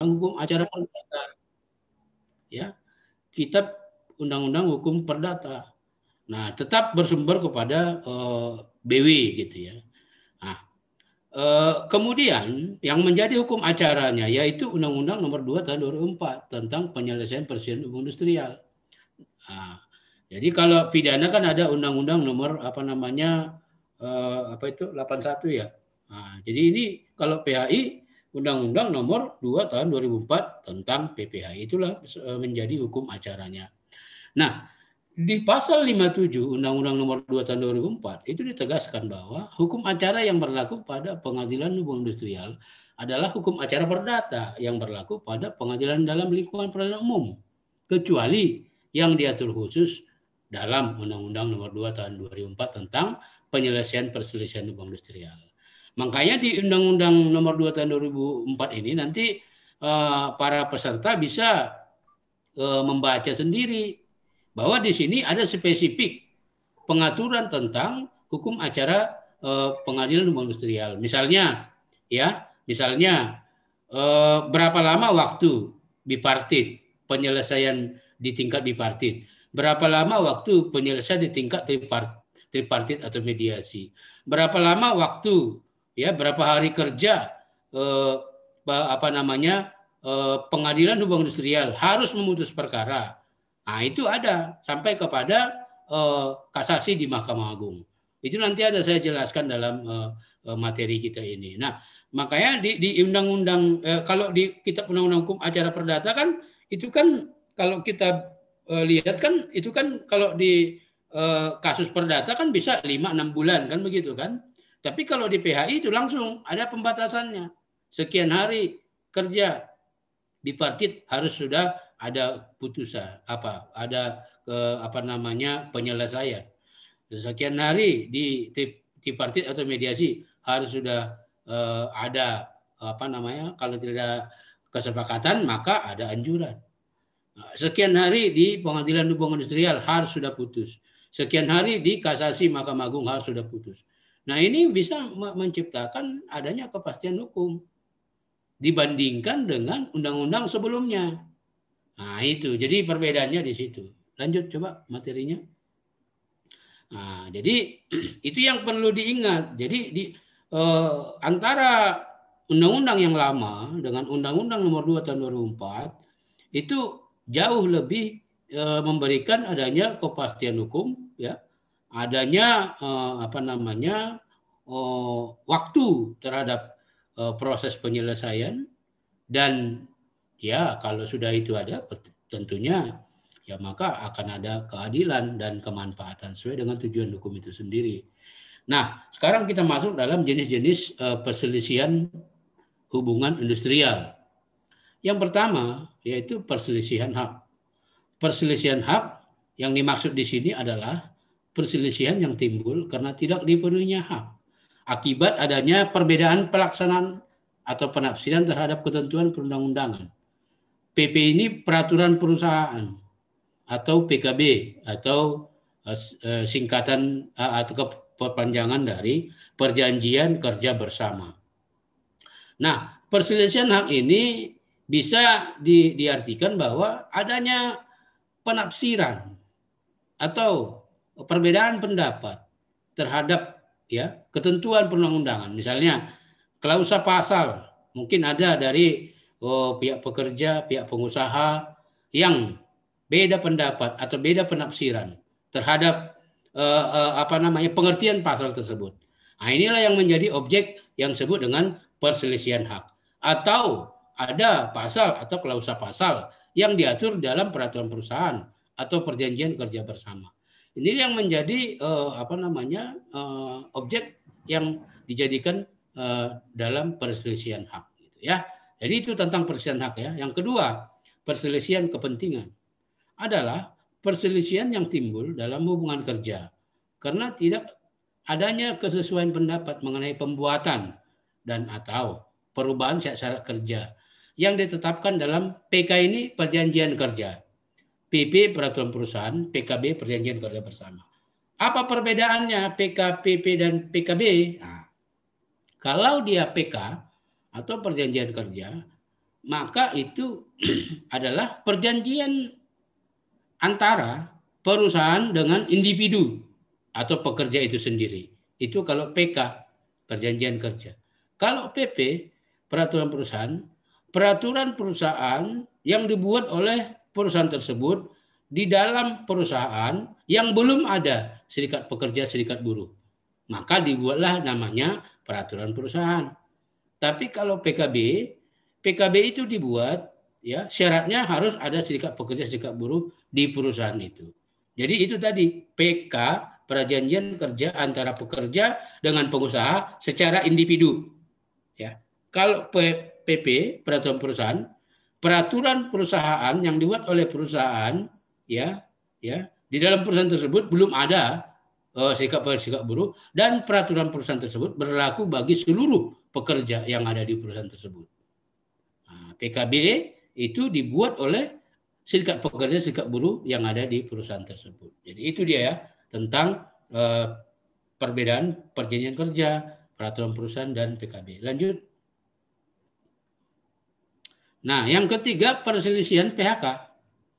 Hukum acara perdata, ya, kitab Undang-Undang Hukum Perdata. Nah, tetap bersumber kepada BW gitu ya. Nah, kemudian yang menjadi hukum acaranya yaitu Undang-Undang Nomor 2 Tahun 2004 tentang penyelesaian perselisihan hukum industrial. Nah, jadi kalau pidana kan ada Undang-Undang Nomor 81 ya. Nah, jadi ini kalau PHI Undang-Undang Nomor 2 Tahun 2004 tentang PPHI, itulah menjadi hukum acaranya. Nah, di pasal 57 Undang-Undang Nomor 2 Tahun 2004 itu ditegaskan bahwa hukum acara yang berlaku pada pengadilan hubungan industrial adalah hukum acara perdata yang berlaku pada pengadilan dalam lingkungan peradilan umum, kecuali yang diatur khusus dalam Undang-Undang Nomor 2 Tahun 2004 tentang penyelesaian perselisihan hubungan industrial. Makanya di Undang-Undang Nomor 2 Tahun 2004 ini nanti para peserta bisa membaca sendiri bahwa di sini ada spesifik pengaturan tentang hukum acara pengadilan hubungan industrial. Misalnya berapa lama waktu bipartit penyelesaian di tingkat bipartit, berapa lama waktu penyelesaian di tingkat tripartit atau mediasi, berapa lama waktu berapa hari kerja pengadilan hubungan industrial harus memutus perkara. Nah, itu ada sampai kepada kasasi di Mahkamah Agung. Itu nanti ada saya jelaskan dalam materi kita ini. Nah, makanya di undang-undang kalau di kitab undang-undang hukum acara perdata kan itu kan kalau kita lihat kan itu kan kalau di kasus perdata kan bisa 5-6 bulan kan begitu kan. Tapi kalau di PHI itu langsung ada pembatasannya. Sekian hari kerja bipartit harus sudah ada putusan penyelesaian. Sekian hari di tripartit atau mediasi harus sudah ada kalau tidak kesepakatan maka ada anjuran. Sekian hari di pengadilan hubungan industrial harus sudah putus. Sekian hari di kasasi Mahkamah Agung harus sudah putus. Nah, ini bisa menciptakan adanya kepastian hukum dibandingkan dengan undang-undang sebelumnya. Nah, itu. Jadi perbedaannya di situ. Lanjut coba materinya. Nah, jadi itu yang perlu diingat. Jadi antara undang-undang yang lama dengan Undang-Undang Nomor 2 Tahun 2004 itu jauh lebih memberikan adanya kepastian hukum, ya, adanya waktu terhadap proses penyelesaian, dan ya kalau sudah itu ada tentunya ya maka akan ada keadilan dan kemanfaatan sesuai dengan tujuan hukum itu sendiri. Nah, sekarang kita masuk dalam jenis-jenis perselisihan hubungan industrial. Yang pertama yaitu perselisihan hak. Perselisihan hak yang dimaksud di sini adalah perselisihan yang timbul karena tidak dipenuhinya hak akibat adanya perbedaan pelaksanaan atau penafsiran terhadap ketentuan perundang-undangan. PP ini peraturan perusahaan atau PKB atau singkatan atau perpanjangan dari perjanjian kerja bersama. Nah, perselisihan hak ini bisa diartikan bahwa adanya penafsiran atau perbedaan pendapat terhadap ketentuan perundang-undangan. Misalnya klausa pasal mungkin ada dari pihak pekerja, pihak pengusaha yang beda pendapat atau beda penafsiran terhadap pengertian pasal tersebut. Nah, inilah yang menjadi objek yang disebut dengan perselisihan hak. Atau ada pasal atau klausa pasal yang diatur dalam peraturan perusahaan atau perjanjian kerja bersama. Ini yang menjadi objek yang dijadikan dalam perselisihan hak, gitu ya. Jadi itu tentang perselisihan hak ya. Yang kedua, perselisihan kepentingan adalah perselisihan yang timbul dalam hubungan kerja karena tidak adanya kesesuaian pendapat mengenai pembuatan dan atau perubahan syarat kerja yang ditetapkan dalam PK ini perjanjian kerja, PP peraturan perusahaan, PKB perjanjian kerja bersama. Apa perbedaannya PK, PP dan PKB? Nah, Kalau dia PK atau perjanjian kerja, maka itu adalah perjanjian antara perusahaan dengan individu atau pekerja itu sendiri. Itu kalau PK, perjanjian kerja. Kalau PP, peraturan perusahaan yang dibuat oleh perusahaan tersebut di dalam perusahaan yang belum ada serikat pekerja, serikat buruh. Maka dibuatlah namanya peraturan perusahaan. Tapi kalau PKB itu dibuat, ya syaratnya harus ada serikat pekerja, serikat buruh di perusahaan itu. Jadi itu tadi PK, perjanjian kerja antara pekerja dengan pengusaha secara individu. Ya, kalau PP, peraturan perusahaan yang dibuat oleh perusahaan, ya di dalam perusahaan tersebut belum ada serikat buruh, dan peraturan perusahaan tersebut berlaku bagi seluruh pekerja yang ada di perusahaan tersebut. Nah, PKB itu dibuat oleh serikat pekerja, serikat buruh yang ada di perusahaan tersebut. Jadi itu dia ya tentang perbedaan perjanjian kerja, peraturan perusahaan, dan PKB. Lanjut. Nah, yang ketiga perselisihan PHK.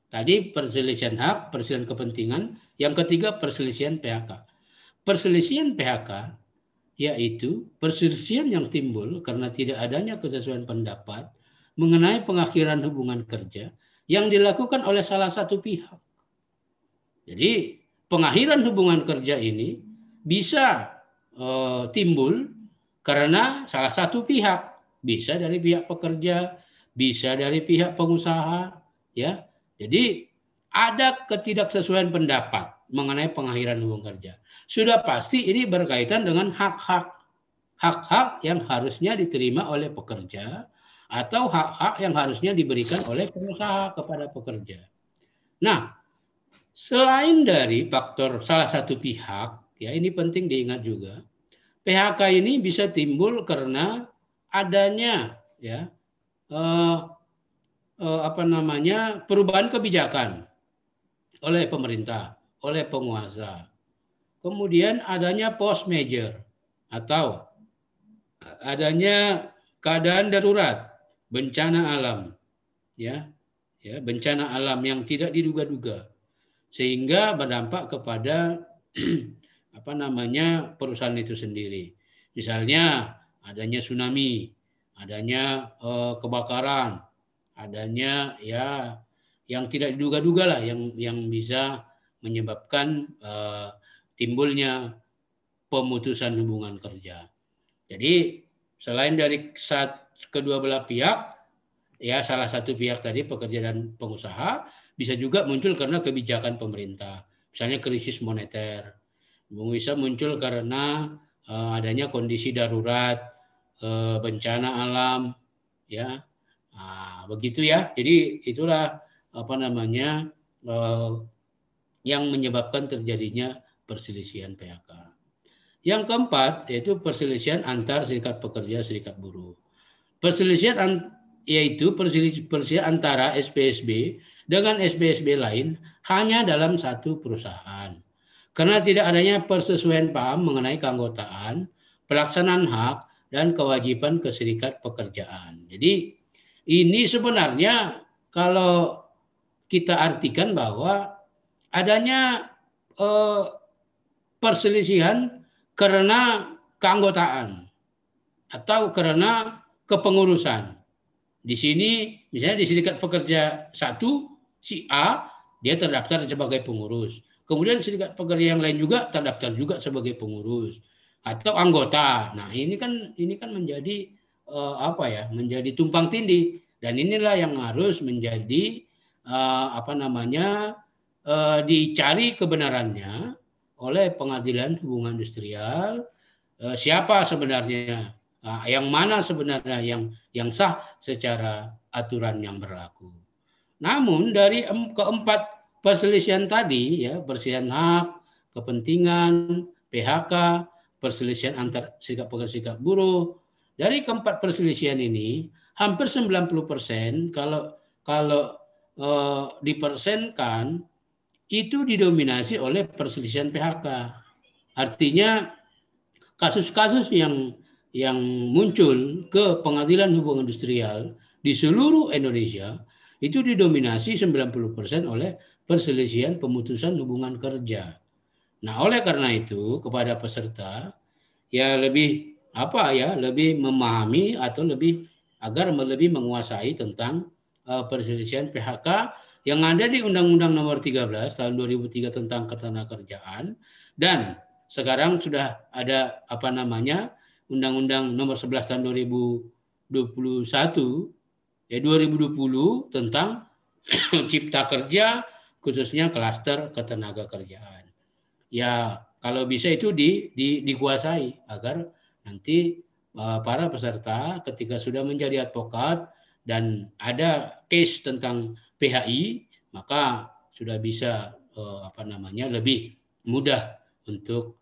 Tadi perselisihan hak, perselisihan kepentingan. Yang ketiga perselisihan PHK. Perselisihan PHK yaitu perselisihan yang timbul karena tidak adanya kesesuaian pendapat mengenai pengakhiran hubungan kerja yang dilakukan oleh salah satu pihak. Jadi pengakhiran hubungan kerja ini bisa timbul karena salah satu pihak, bisa dari pihak pekerja, bisa dari pihak pengusaha, ya. Jadi ada ketidaksesuaian pendapat mengenai pengakhiran hubungan kerja. Sudah pasti ini berkaitan dengan hak-hak yang harusnya diterima oleh pekerja atau hak-hak yang harusnya diberikan oleh pengusaha kepada pekerja. Nah, selain dari faktor salah satu pihak, ya ini penting diingat juga, PHK ini bisa timbul karena adanya ya perubahan kebijakan oleh pemerintah, oleh penguasa. Kemudian adanya force majeure atau adanya keadaan darurat, bencana alam, ya bencana alam yang tidak diduga-duga, sehingga berdampak kepada perusahaan itu sendiri. Misalnya adanya tsunami, adanya kebakaran, adanya ya yang tidak diduga-duga lah, yang bisa menyebabkan timbulnya pemutusan hubungan kerja. Jadi selain dari kedua belah pihak, ya salah satu pihak tadi pekerja dan pengusaha, bisa juga muncul karena kebijakan pemerintah. Misalnya krisis moneter, bisa muncul karena adanya kondisi darurat, bencana alam, ya. Nah, begitu ya. Jadi itulah yang menyebabkan terjadinya perselisihan PHK. Yang keempat yaitu perselisihan antar serikat pekerja, serikat buruh. Perselisihan yaitu perselisihan antara SPSB dengan SPSB lain hanya dalam satu perusahaan. Karena tidak adanya persesuaian paham mengenai keanggotaan, pelaksanaan hak, dan kewajiban ke serikat pekerjaan. Jadi ini sebenarnya kalau kita artikan bahwa adanya perselisihan karena keanggotaan atau karena kepengurusan. Di sini misalnya di serikat pekerja satu, si A, dia terdaftar sebagai pengurus. Kemudian serikat pekerja yang lain juga terdaftar juga sebagai pengurus atau anggota. Nah, ini kan menjadi menjadi tumpang tindih, dan inilah yang harus menjadi dicari kebenarannya oleh pengadilan hubungan industrial, siapa sebenarnya, yang mana sebenarnya yang sah secara aturan yang berlaku. Namun dari keempat perselisihan tadi, ya perselisihan hak, kepentingan, PHK, perselisihan antar serikat pekerja serikat buruh, dari keempat perselisihan ini hampir 90% kalau dipersenkan itu didominasi oleh perselisihan PHK. Artinya kasus-kasus yang yang muncul ke pengadilan hubungan industrial di seluruh Indonesia itu didominasi 90% oleh perselisihan pemutusan hubungan kerja. Nah, oleh karena itu kepada peserta ya lebih lebih memahami atau agar lebih menguasai tentang perselisihan PHK yang ada di Undang-Undang Nomor 13 tahun 2003 tentang Ketenagakerjaan, dan sekarang sudah ada Undang-Undang Nomor 11 tahun 2020 tentang Cipta Kerja, khususnya klaster ketenagakerjaan. Ya, kalau bisa itu dikuasai agar nanti para peserta ketika sudah menjadi advokat dan ada case tentang PHI, maka sudah bisa lebih mudah untuk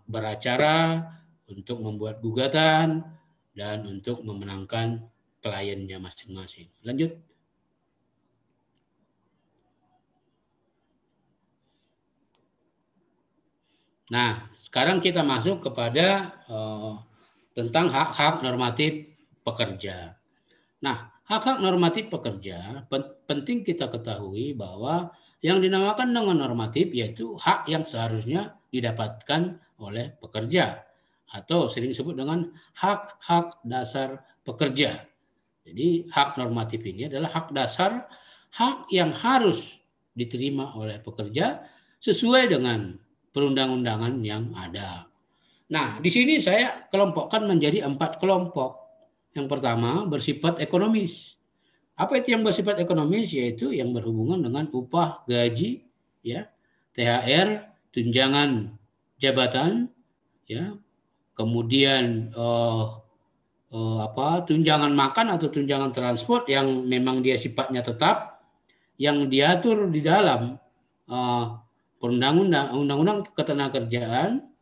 beracara, untuk membuat gugatan, dan untuk memenangkan kliennya masing-masing. Lanjut. Nah, sekarang kita masuk kepada tentang hak-hak normatif pekerja. Nah, hak-hak normatif pekerja penting kita ketahui bahwa yang dinamakan dengan normatif yaitu hak yang seharusnya didapatkan oleh pekerja atau sering disebut dengan hak-hak dasar pekerja. Jadi hak normatif ini adalah hak dasar, hak yang harus diterima oleh pekerja sesuai dengan perundang-undangan yang ada. Nah, di sini saya kelompokkan menjadi 4 kelompok. Yang pertama bersifat ekonomis. Apa itu yang bersifat ekonomis? Yaitu yang berhubungan dengan upah, gaji, ya, THR, tunjangan jabatan, ya, kemudian tunjangan makan atau tunjangan transport yang memang dia sifatnya tetap, yang diatur di dalam Undang-Undang Ketenagakerjaan,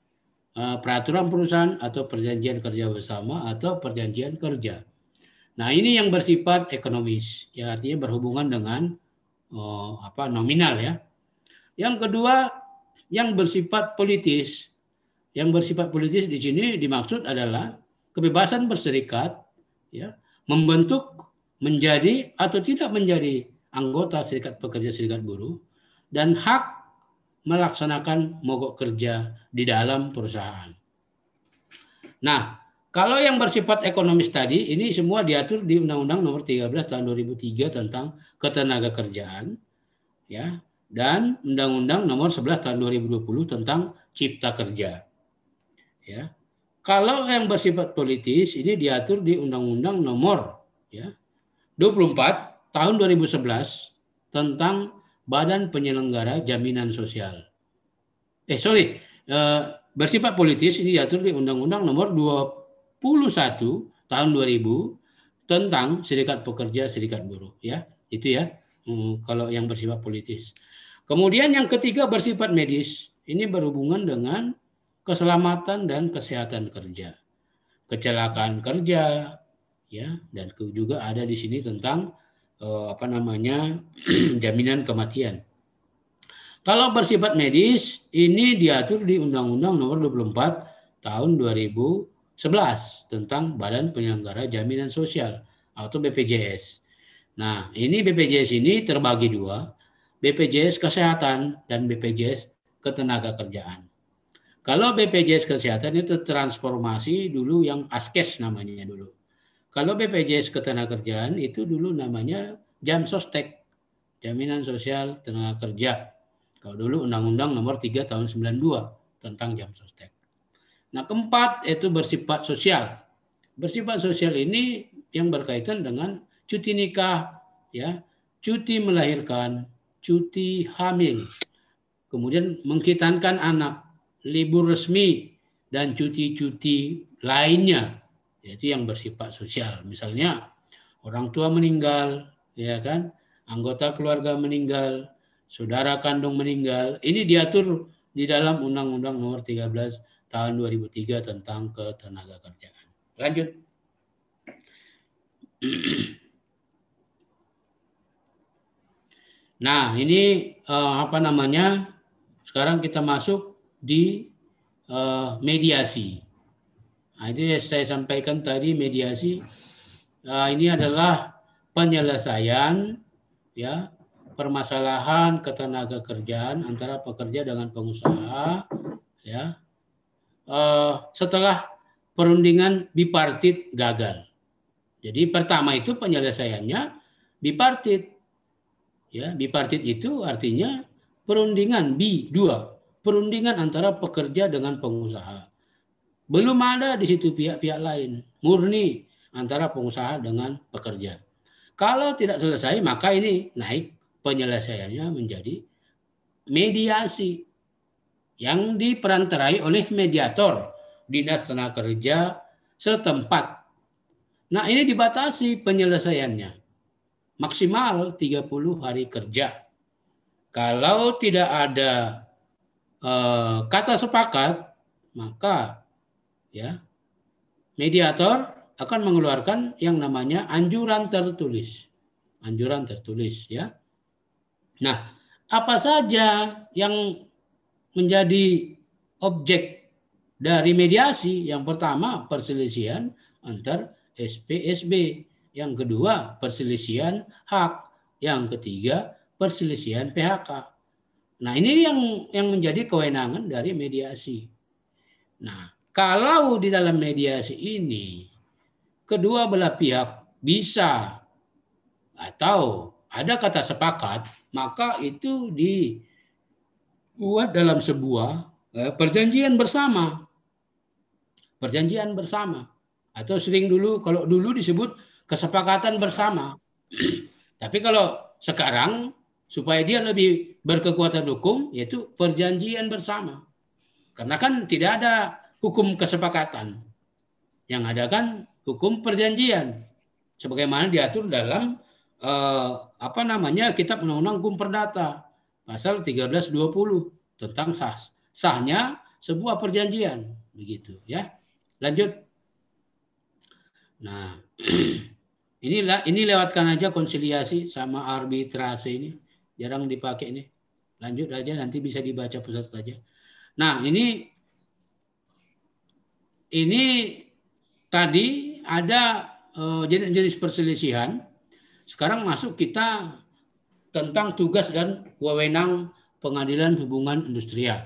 peraturan perusahaan atau perjanjian kerja bersama atau perjanjian kerja. Nah, ini yang bersifat ekonomis, ya artinya berhubungan dengan nominal ya. Yang kedua, yang bersifat politis. Yang bersifat politis di sini dimaksud adalah kebebasan berserikat, ya, membentuk, menjadi atau tidak menjadi anggota serikat pekerja, serikat buruh, dan hak melaksanakan mogok kerja di dalam perusahaan. Nah, kalau yang bersifat ekonomis tadi, ini semua diatur di Undang-Undang Nomor 13 tahun 2003 tentang Ketenagakerjaan, ya, dan Undang-Undang Nomor 11 tahun 2020 tentang Cipta Kerja. Ya. Kalau yang bersifat politis ini diatur di Undang-Undang Nomor 24 tahun 2011 tentang Badan Penyelenggara Jaminan Sosial. Bersifat politis ini diatur di Undang-Undang Nomor 21 tahun 2000 tentang Serikat Pekerja, Serikat Buruh. Ya, itu ya. Kalau yang bersifat politis. Kemudian yang ketiga bersifat medis. Ini berhubungan dengan keselamatan dan kesehatan kerja, kecelakaan kerja, ya, dan juga ada di sini tentang jaminan kematian. Kalau bersifat medis ini diatur di Undang-Undang Nomor 24 tahun 2011 tentang Badan Penyelenggara Jaminan Sosial atau BPJS. Nah, ini BPJS ini terbagi dua, BPJS Kesehatan dan BPJS Ketenagakerjaan. Kalau BPJS Kesehatan itu transformasi dulu yang Askes namanya dulu. Kalau BPJS Ketenagakerjaan itu dulu namanya Jamsostek, Jaminan Sosial Tenaga Kerja. Kalau dulu Undang-Undang Nomor 3 tahun 92 tentang Jamsostek. Nah, keempat itu bersifat sosial. Bersifat sosial ini yang berkaitan dengan cuti nikah, ya, cuti melahirkan, cuti hamil, kemudian menghitankan anak, libur resmi, dan cuti-cuti lainnya, yaitu yang bersifat sosial. Misalnya orang tua meninggal, ya kan, anggota keluarga meninggal, saudara kandung meninggal, ini diatur di dalam Undang-Undang Nomor 13 tahun 2003 tentang Ketenagakerjaan. Lanjut. Nah, ini sekarang kita masuk di mediasi. Nah, itu yang saya sampaikan tadi, mediasi. Ini adalah penyelesaian ya permasalahan ketenaga kerjaan antara pekerja dengan pengusaha ya setelah perundingan bipartit gagal. Jadi pertama itu penyelesaiannya bipartit. Ya, bipartit itu artinya perundingan perundingan antara pekerja dengan pengusaha. Belum ada di situ pihak-pihak lain, murni antara pengusaha dengan pekerja. Kalau tidak selesai, maka ini naik penyelesaiannya menjadi mediasi yang diperantarai oleh mediator Dinas Tenaga Kerja setempat. Nah, ini dibatasi penyelesaiannya. Maksimal 30 hari kerja. Kalau tidak ada kata sepakat, maka ya mediator akan mengeluarkan yang namanya anjuran tertulis. Anjuran tertulis ya. Nah, apa saja yang menjadi objek dari mediasi? Yang pertama, perselisihan antar SPSB. Yang kedua, perselisihan hak. Yang ketiga, perselisihan PHK. Nah, ini yang menjadi kewenangan dari mediasi. Nah, kalau di dalam mediasi ini kedua belah pihak bisa atau ada kata sepakat, maka itu dibuat dalam sebuah perjanjian bersama. Perjanjian bersama. Atau sering kalau dulu disebut kesepakatan bersama. Tapi kalau sekarang supaya dia lebih berkekuatan hukum, yaitu perjanjian bersama. Karena kan tidak ada hukum kesepakatan. Yang ada kan hukum perjanjian. Sebagaimana diatur dalam Kitab Undang-Undang Hukum Perdata pasal 1320 tentang sahnya sebuah perjanjian, begitu ya. Lanjut. Nah, ini lewatkan aja konsiliasi sama arbitrase ini. Jarang dipakai ini. Lanjut aja, nanti bisa dibaca peserta aja. Nah, ini tadi ada jenis-jenis perselisihan. Sekarang masuk kita tentang tugas dan wewenang pengadilan hubungan industrial.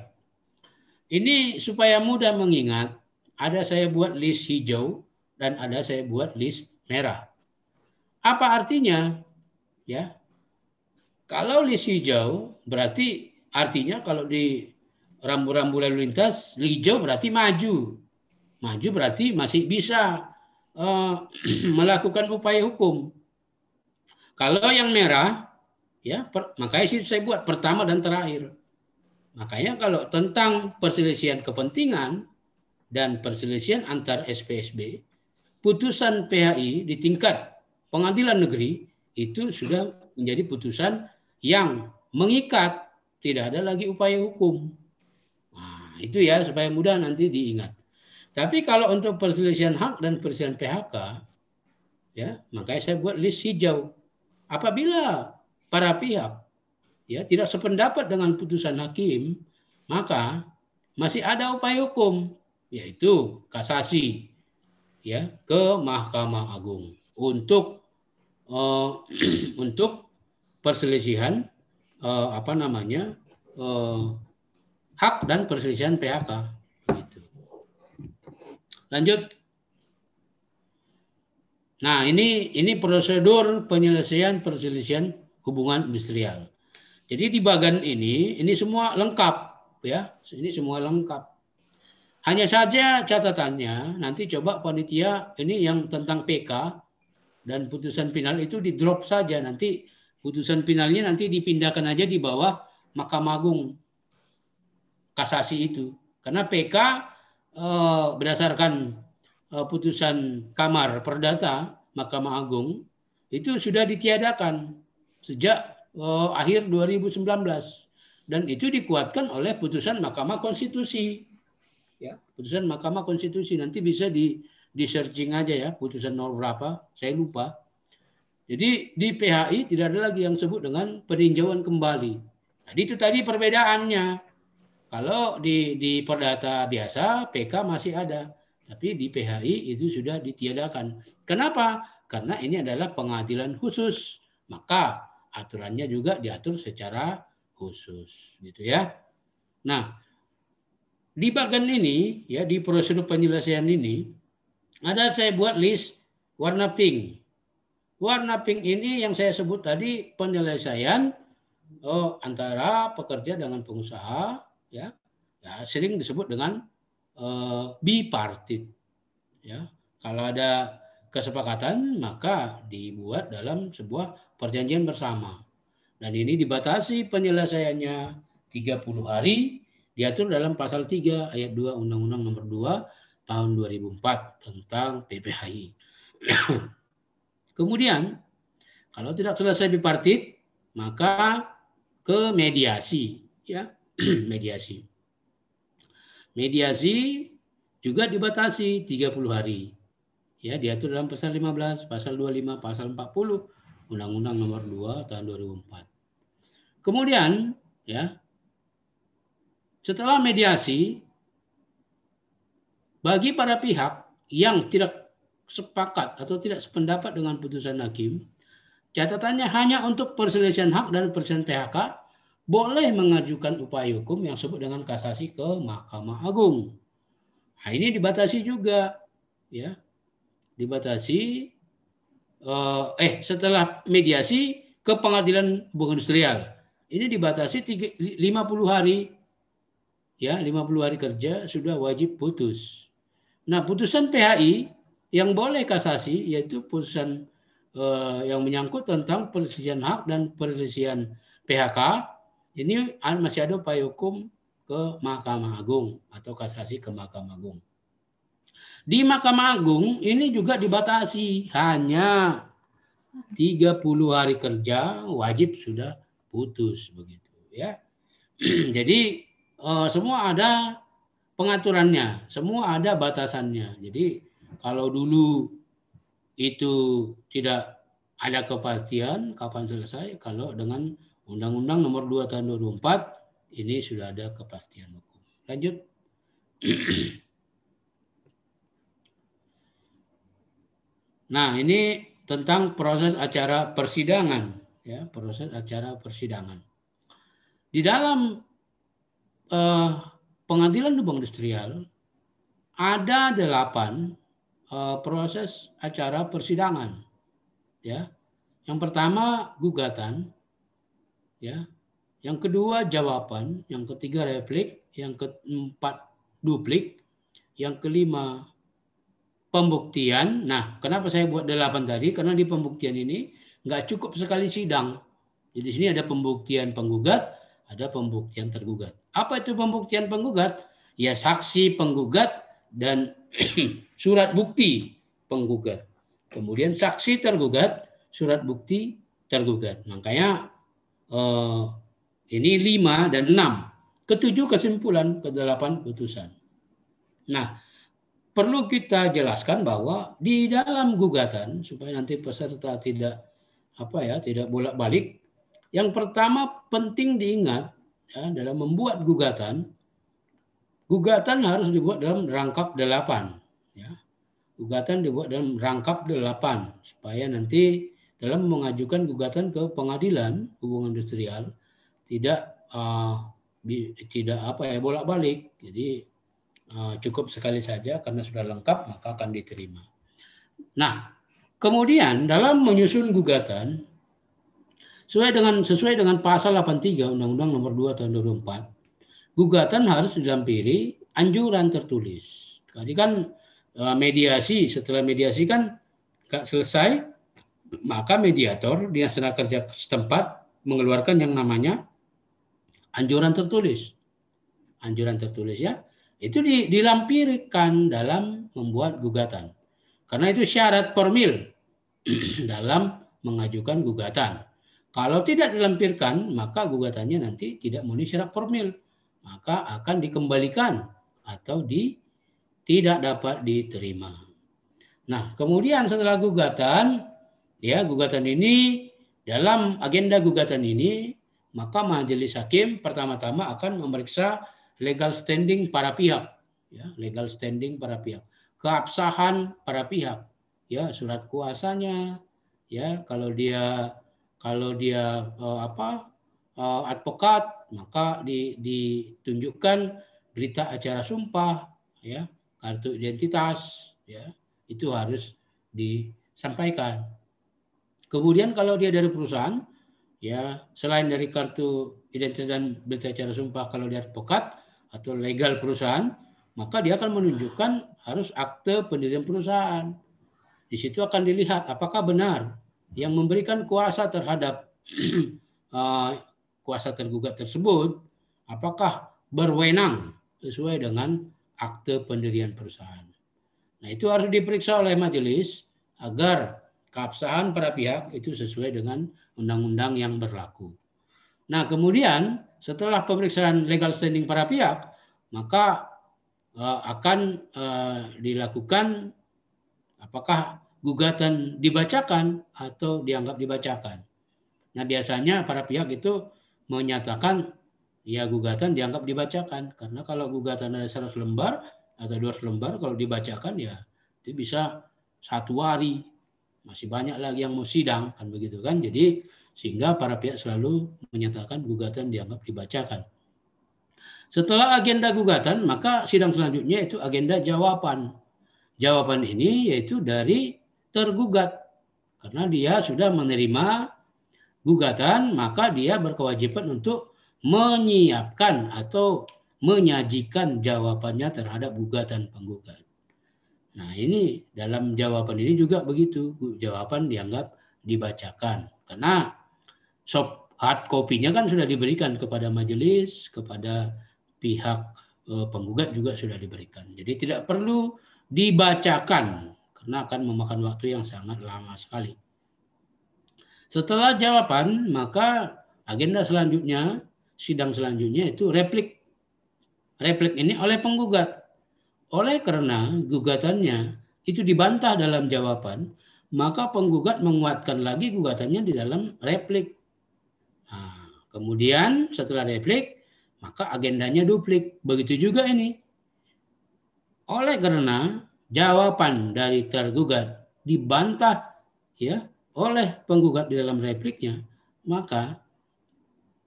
Ini supaya mudah mengingat, ada saya buat list hijau dan ada saya buat list merah. Apa artinya? Ya, kalau list hijau berarti artinya kalau di rambu-rambu lalu lintas hijau berarti maju. Maju berarti masih bisa melakukan upaya hukum. Kalau yang merah, ya makanya saya buat pertama dan terakhir. Makanya kalau tentang perselisihan kepentingan dan perselisihan antar SPSB, putusan PHI di tingkat pengadilan negeri itu sudah menjadi putusan yang mengikat, tidak ada lagi upaya hukum. Nah, itu ya supaya mudah nanti diingat. Tapi kalau untuk perselisihan hak dan perselisihan PHK, ya makanya saya buat list hijau. Apabila para pihak ya tidak sependapat dengan putusan hakim, maka masih ada upaya hukum, yaitu kasasi ya ke Mahkamah Agung untuk perselisihan hak dan perselisihan PHK. Gitu. Lanjut. Nah, ini prosedur penyelesaian perselisihan hubungan industrial. Jadi di bagian ini semua lengkap ya, ini semua lengkap. Hanya saja catatannya nanti coba panitia ini yang tentang PK dan putusan final itu di drop saja, nanti putusan finalnya nanti dipindahkan aja di bawah Mahkamah Agung kasasi itu. Karena PK berdasarkan putusan Kamar Perdata Mahkamah Agung itu sudah ditiadakan sejak akhir 2019 dan itu dikuatkan oleh putusan Mahkamah Konstitusi. Ya, putusan Mahkamah Konstitusi nanti bisa di searching aja ya, putusan nomor berapa, saya lupa. Jadi di PHI tidak ada lagi yang disebut dengan peninjauan kembali. Jadi itu tadi perbedaannya. Kalau di perdata biasa PK masih ada. Tapi di PHI itu sudah ditiadakan. Kenapa? Karena ini adalah pengadilan khusus. Maka aturannya juga diatur secara khusus, gitu ya. Nah, di bagian ini ya, di prosedur penyelesaian ini ada saya buat list warna pink. Warna pink ini yang saya sebut tadi penyelesaian antara pekerja dengan pengusaha, ya sering disebut dengan bipartit. Ya, kalau ada kesepakatan maka dibuat dalam sebuah perjanjian bersama. Dan ini dibatasi penyelesaiannya 30 hari, diatur dalam pasal 3 ayat 2 Undang-Undang Nomor 2 tahun 2004 tentang PPHI. Kemudian kalau tidak selesai bipartit maka ke mediasi, ya. Mediasi. Mediasi juga dibatasi 30 hari. Ya, diatur dalam pasal 15, pasal 25, pasal 40 Undang-Undang Nomor 2 tahun 2004. Kemudian, ya, setelah mediasi, bagi para pihak yang tidak sepakat atau tidak sependapat dengan putusan hakim, catatannya hanya untuk perselisihan hak dan perselisihan PHK, boleh mengajukan upaya hukum yang disebut dengan kasasi ke Mahkamah Agung. Nah, ini dibatasi juga, ya, dibatasi. Setelah mediasi ke pengadilan hubungan industrial, ini dibatasi 50 hari, ya, 50 hari kerja sudah wajib putus. Nah, putusan PHI yang boleh kasasi yaitu putusan yang menyangkut tentang perselisihan hak dan perselisihan PHK, ini masih ada upaya hukum ke Mahkamah Agung atau kasasi ke Mahkamah Agung. Di Mahkamah Agung ini juga dibatasi hanya 30 hari kerja wajib sudah putus, begitu, ya. Jadi semua ada pengaturannya, semua ada batasannya. Jadi kalau dulu itu tidak ada kepastian kapan selesai, kalau dengan Undang-Undang Nomor 2 tahun 2004 ini sudah ada kepastian hukum. Lanjut. Nah, ini tentang proses acara persidangan, ya, proses acara persidangan. Di dalam pengadilan hubungan industrial ada 8 proses acara persidangan, ya. Yang pertama gugatan, ya. Yang kedua jawaban, yang ketiga replik, yang keempat duplik, yang kelima pembuktian. Nah, kenapa saya buat 8 tadi? Karena di pembuktian ini nggak cukup sekali sidang. Jadi di sini ada pembuktian penggugat, ada pembuktian tergugat. Apa itu pembuktian penggugat? Ya, saksi penggugat dan surat bukti penggugat. Kemudian saksi tergugat, surat bukti tergugat. Makanya ini 5 dan 6. Ketujuh kesimpulan, ke-8 putusan. Nah, perlu kita jelaskan bahwa di dalam gugatan, supaya nanti peserta tidak bolak-balik. Yang pertama penting diingat, ya, dalam membuat gugatan harus dibuat dalam rangkap 8. Ya. Gugatan dibuat dalam rangkap 8 supaya nanti dalam mengajukan gugatan ke pengadilan hubungan industrial tidak bolak-balik. Jadi cukup sekali saja karena sudah lengkap maka akan diterima. Nah, kemudian dalam menyusun gugatan sesuai dengan pasal 83 Undang-Undang Nomor 2 tahun 2004, gugatan harus dilampiri anjuran tertulis. Tadi kan mediasi, setelah mediasi kan nggak selesai, maka mediator Dinas Tenaga Kerja setempat mengeluarkan yang namanya anjuran tertulis. Anjuran tertulis, ya. Itu dilampirkan dalam membuat gugatan. Karena itu syarat formil dalam mengajukan gugatan. Kalau tidak dilampirkan, maka gugatannya nanti tidak memenuhi syarat formil. Maka akan dikembalikan atau tidak dapat diterima. Nah, kemudian setelah gugatan, ya, gugatan ini, dalam agenda gugatan ini, maka majelis hakim pertama-tama akan memeriksa legal standing para pihak, ya, legal standing para pihak. keabsahan para pihak, ya surat kuasanya, ya kalau dia advokat, maka ditunjukkan berita acara sumpah, ya kartu identitas, ya itu harus disampaikan. Kemudian kalau dia dari perusahaan, ya selain dari kartu identitas dan berita acara sumpah, kalau dia advokat atau legal perusahaan, maka dia akan menunjukkan harus akte pendirian perusahaan. Di situ akan dilihat apakah benar yang memberikan kuasa terhadap kuasa tergugat tersebut, apakah berwenang sesuai dengan akte pendirian perusahaan. Nah, itu harus diperiksa oleh majelis agar keabsahan para pihak itu sesuai dengan undang-undang yang berlaku. Nah, kemudian setelah pemeriksaan legal standing para pihak, maka akan dilakukan apakah gugatan dibacakan atau dianggap dibacakan. Nah, biasanya para pihak itu menyatakan ya gugatan dianggap dibacakan, karena kalau gugatan ada 100 lembar atau 200 lembar, kalau dibacakan ya itu bisa 1 hari, masih banyak lagi yang mau sidang, kan begitu kan. Jadi sehingga para pihak selalu menyatakan gugatan dianggap dibacakan. Setelah agenda gugatan, maka sidang selanjutnya itu agenda jawaban. Jawaban ini yaitu dari tergugat. Karena dia sudah menerima gugatan, maka dia berkewajiban untuk menyiapkan atau menyajikan jawabannya terhadap gugatan penggugat. Nah, ini dalam jawaban ini juga begitu. Jawaban dianggap dibacakan. Karena hard copy-nya kan sudah diberikan kepada majelis, kepada pihak penggugat juga sudah diberikan. Jadi tidak perlu dibacakan karena akan memakan waktu yang sangat lama sekali. Setelah jawaban, maka agenda selanjutnya, sidang selanjutnya itu replik. Replik ini oleh penggugat. Oleh karena gugatannya itu dibantah dalam jawaban, maka penggugat menguatkan lagi gugatannya di dalam replik. Nah, kemudian setelah replik, maka agendanya duplik. Begitu juga ini. Oleh karena jawaban dari tergugat dibantah ya oleh penggugat di dalam repliknya, maka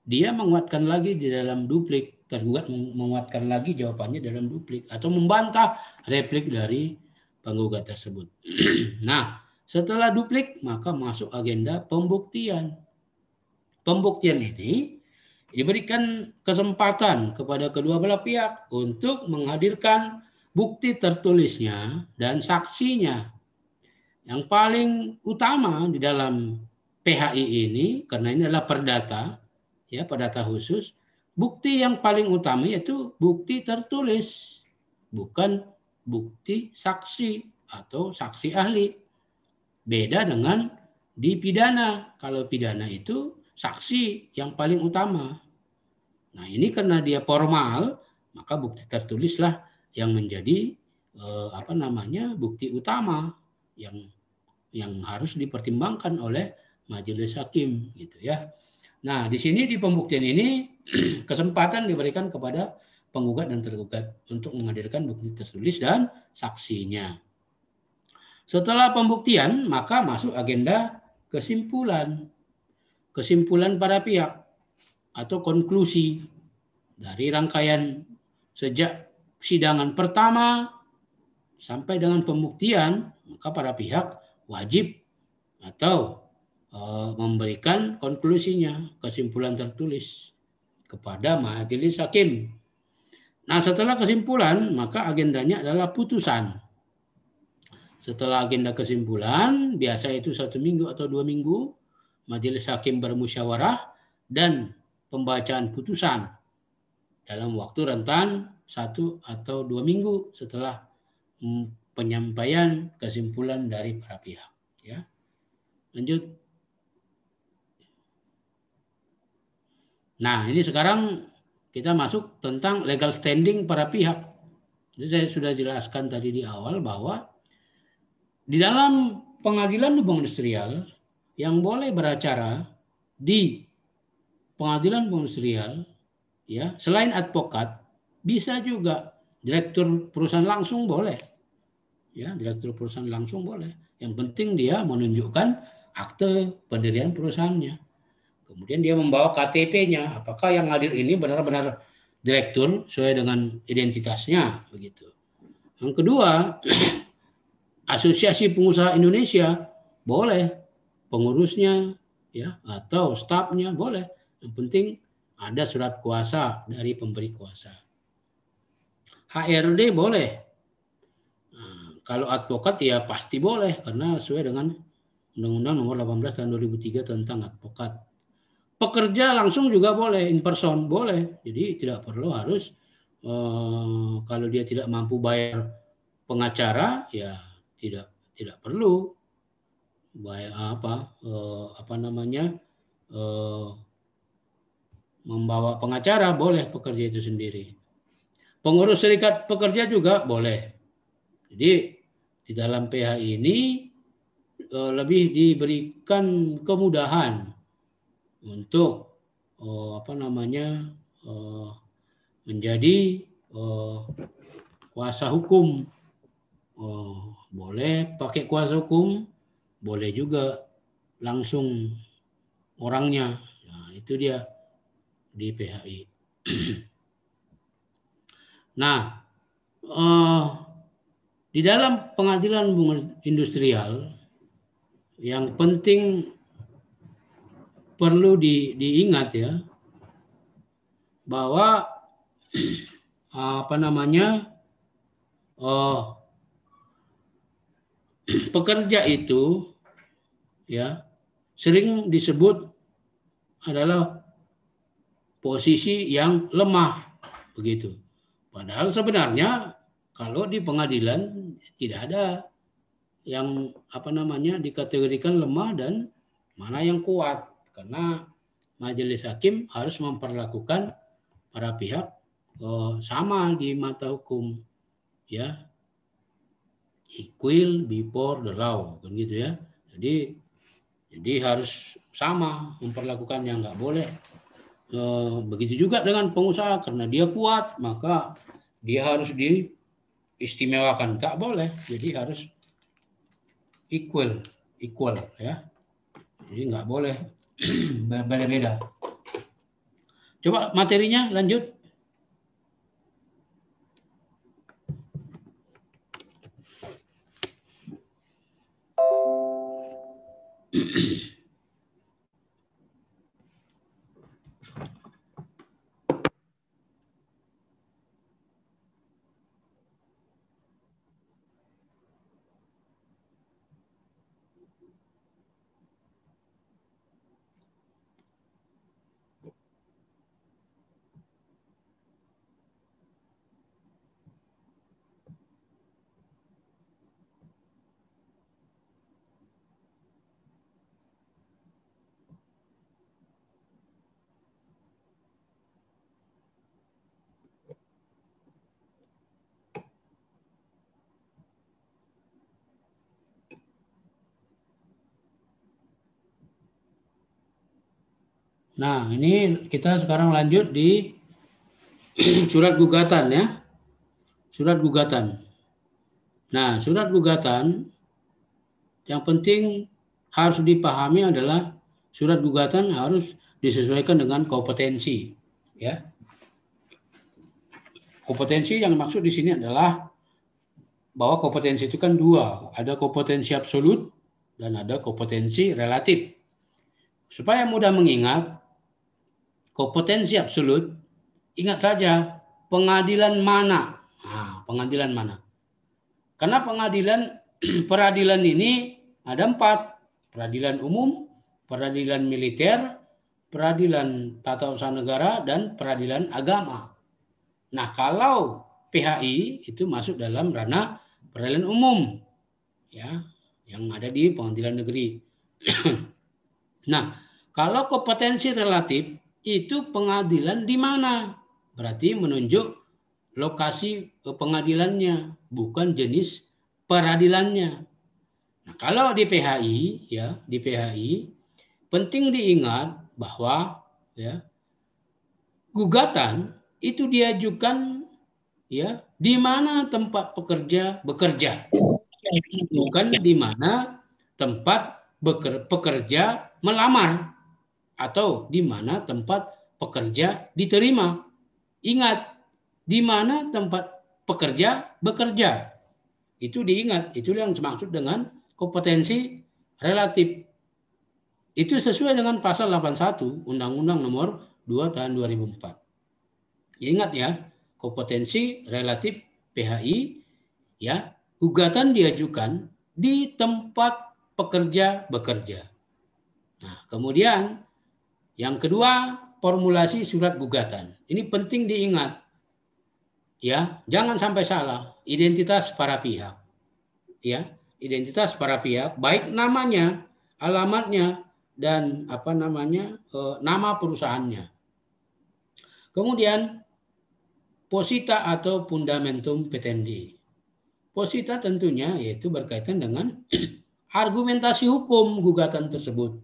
dia menguatkan lagi di dalam duplik. Tergugat menguatkan lagi jawabannya dalam duplik atau membantah replik dari penggugat tersebut. Nah, setelah duplik maka masuk agenda pembuktian. Pembuktian ini diberikan kesempatan kepada kedua belah pihak untuk menghadirkan bukti tertulisnya dan saksinya. Yang paling utama di dalam PHI ini, karena ini adalah perdata, ya perdata khusus, bukti yang paling utama yaitu bukti tertulis, bukan bukti saksi atau saksi ahli. Beda dengan di pidana. Kalau pidana itu saksi yang paling utama. Nah, ini karena dia formal, maka bukti tertulislah yang menjadi bukti utama yang harus dipertimbangkan oleh majelis hakim gitu ya. Nah, di sini di pembuktian ini kesempatan diberikan kepada penggugat dan tergugat untuk menghadirkan bukti tertulis dan saksinya. Setelah pembuktian, maka masuk agenda kesimpulan. Kesimpulan para pihak atau konklusi dari rangkaian sejak sidangan pertama sampai dengan pembuktian, maka para pihak wajib atau memberikan konklusinya, kesimpulan tertulis kepada majelis hakim. Nah, setelah kesimpulan, maka agendanya adalah putusan. Setelah agenda kesimpulan, biasa itu 1 minggu atau 2 minggu, majelis hakim bermusyawarah dan pembacaan putusan dalam waktu rentan 1 atau 2 minggu setelah penyampaian kesimpulan dari para pihak. Ya, lanjut. Nah, ini sekarang kita masuk tentang legal standing para pihak. Jadi saya sudah jelaskan tadi di awal bahwa di dalam pengadilan hubungan industrial yang boleh beracara di pengadilan hubungan industrial, ya selain advokat bisa juga direktur perusahaan langsung boleh, ya, direktur perusahaan langsung boleh. Yang penting dia menunjukkan akte pendirian perusahaannya. Kemudian dia membawa KTP-nya. Apakah yang hadir ini benar-benar direktur sesuai dengan identitasnya, begitu. Yang kedua, Asosiasi Pengusaha Indonesia boleh, pengurusnya ya atau stafnya boleh. Yang penting ada surat kuasa dari pemberi kuasa. HRD boleh. Nah, kalau advokat ya pasti boleh karena sesuai dengan Undang-Undang Nomor 18 Tahun 2003 tentang advokat. Pekerja langsung juga boleh, in person boleh. Jadi tidak perlu harus kalau dia tidak mampu bayar pengacara ya tidak perlu bayar membawa pengacara, boleh pekerja itu sendiri. Pengurus serikat pekerja juga boleh. Jadi di dalam PHI ini lebih diberikan kemudahan untuk menjadi kuasa hukum. Boleh pakai kuasa hukum, boleh juga langsung orangnya. Nah, itu dia di PHI. Nah, di dalam pengadilan industrial yang penting perlu diingat ya bahwa pekerja itu ya sering disebut adalah posisi yang lemah begitu. Padahal sebenarnya kalau di pengadilan tidak ada yang dikategorikan lemah dan mana yang kuat, karena majelis hakim harus memperlakukan para pihak sama di mata hukum, ya, equal before the law, kan gitu ya. Jadi harus sama memperlakukannya, nggak boleh begitu juga dengan pengusaha karena dia kuat maka dia harus diistimewakan, nggak boleh. Jadi harus equal ya. Jadi nggak boleh berbeda-beda. Coba materinya lanjut. Nah, ini kita sekarang lanjut di surat gugatan ya. Surat gugatan. Nah, surat gugatan yang penting harus dipahami adalah surat gugatan harus disesuaikan dengan kompetensi, ya. Kompetensi yang maksud di sini adalah bahwa kompetensi itu kan dua, ada kompetensi absolut dan ada kompetensi relatif. Supaya mudah mengingat, kompetensi absolut, ingat saja pengadilan mana. Nah, pengadilan mana? Karena peradilan ini ada 4. Peradilan umum, peradilan militer, peradilan tata usaha negara, dan peradilan agama. Nah, kalau PHI itu masuk dalam ranah peradilan umum, ya, yang ada di pengadilan negeri. Nah, kalau kompetensi relatif itu pengadilan di mana? Berarti menunjuk lokasi pengadilannya, bukan jenis peradilannya. Nah, kalau di PHI, ya, di PHI penting diingat bahwa ya gugatan itu diajukan ya di mana tempat pekerja bekerja. bukan di mana tempat pekerja melamar atau di mana tempat pekerja diterima. Ingat, di mana tempat pekerja bekerja. Itu diingat, itu yang dimaksud dengan kompetensi relatif. Itu sesuai dengan pasal 81 Undang-Undang Nomor 2 Tahun 2004. Ingat ya, kompetensi relatif PHI ya, gugatan diajukan di tempat pekerja bekerja. Nah, kemudian yang kedua, formulasi surat gugatan. Ini penting diingat. Ya, jangan sampai salah. Identitas para pihak. Ya, identitas para pihak, baik namanya, alamatnya, dan nama perusahaannya. Kemudian posita atau fundamentum petendi. Posita tentunya yaitu berkaitan dengan argumentasi hukum gugatan tersebut.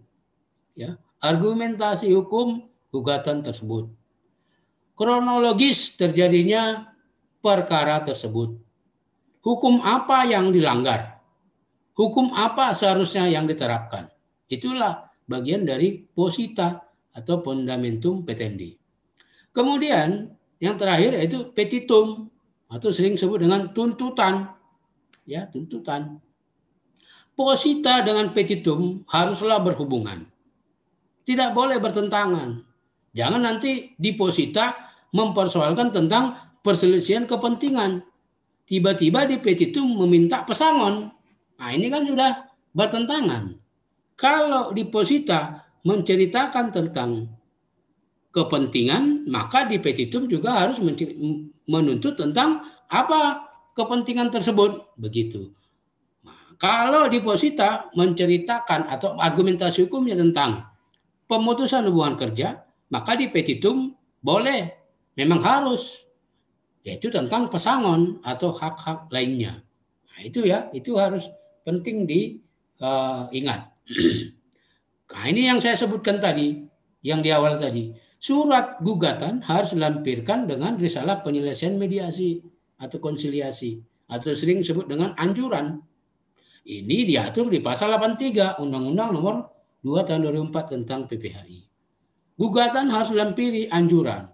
Ya, argumentasi hukum gugatan tersebut. Kronologis terjadinya perkara tersebut. Hukum apa yang dilanggar? Hukum apa seharusnya yang diterapkan? Itulah bagian dari posita atau fundamentum petendi. Kemudian yang terakhir yaitu petitum atau sering disebut dengan tuntutan. Ya, tuntutan. Posita dengan petitum haruslah berhubungan. Tidak boleh bertentangan. Jangan nanti di posita mempersoalkan tentang perselisihan kepentingan. Tiba-tiba di petitum meminta pesangon. Nah, ini kan sudah bertentangan. Kalau di posita menceritakan tentang kepentingan, maka di petitum juga harus menuntut tentang apa kepentingan tersebut. Begitu. Nah, kalau di posita menceritakan atau argumentasi hukumnya tentang pemutusan hubungan kerja, maka di petitum boleh, memang harus, yaitu tentang pesangon atau hak-hak lainnya. Nah, itu ya, itu harus penting diingat. Nah, ini yang saya sebutkan tadi, yang di awal tadi. Surat gugatan harus dilampirkan dengan risalah penyelesaian mediasi atau konsiliasi, atau sering disebut dengan anjuran. Ini diatur di pasal 83 Undang-Undang Nomor 2 Tahun 2004 tentang PPHI. Gugatan harus dilampiri anjuran.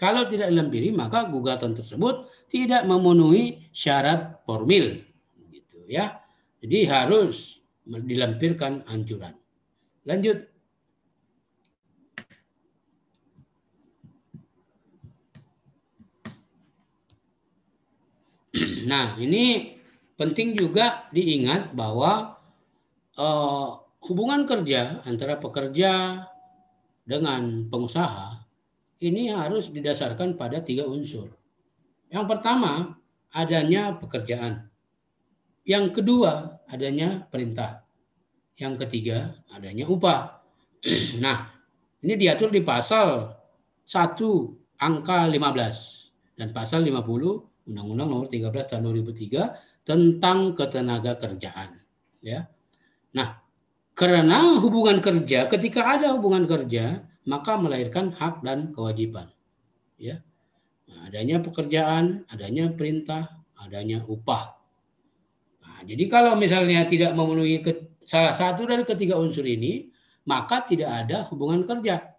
Kalau tidak dilampiri, maka gugatan tersebut tidak memenuhi syarat formil. Gitu ya. Jadi harus dilampirkan anjuran. Lanjut. Nah, ini penting juga diingat bahwa hubungan kerja antara pekerja dengan pengusaha ini harus didasarkan pada 3 unsur. Yang pertama, adanya pekerjaan. Yang kedua, adanya perintah. Yang ketiga, adanya upah. Nah, ini diatur di pasal 1 angka 15 dan pasal 50 Undang-Undang Nomor 13 Tahun 2003 tentang ketenaga kerjaan. Ya. Nah, karena hubungan kerja, ketika ada hubungan kerja, maka melahirkan hak dan kewajiban. Ya. Nah, adanya pekerjaan, adanya perintah, adanya upah. Nah, jadi kalau misalnya tidak memenuhi salah satu dari ketiga unsur ini, maka tidak ada hubungan kerja.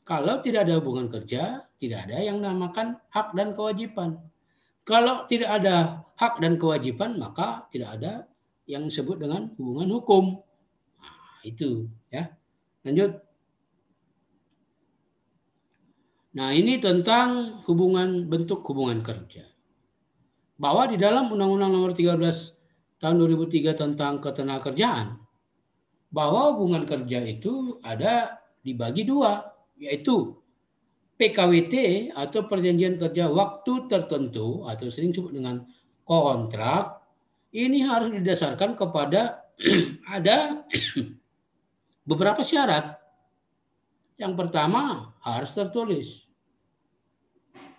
Kalau tidak ada hubungan kerja, tidak ada yang dinamakan hak dan kewajiban. Kalau tidak ada hak dan kewajiban, maka tidak ada yang disebut dengan hubungan hukum. Nah, itu ya. Lanjut. Nah, ini tentang bentuk hubungan kerja. Bahwa di dalam Undang-Undang Nomor 13 Tahun 2003 tentang ketenagakerjaan, bahwa hubungan kerja itu ada dibagi 2, yaitu PKWT atau perjanjian kerja waktu tertentu atau sering disebut dengan kontrak. Ini harus didasarkan kepada ada beberapa syarat. Yang pertama, harus tertulis.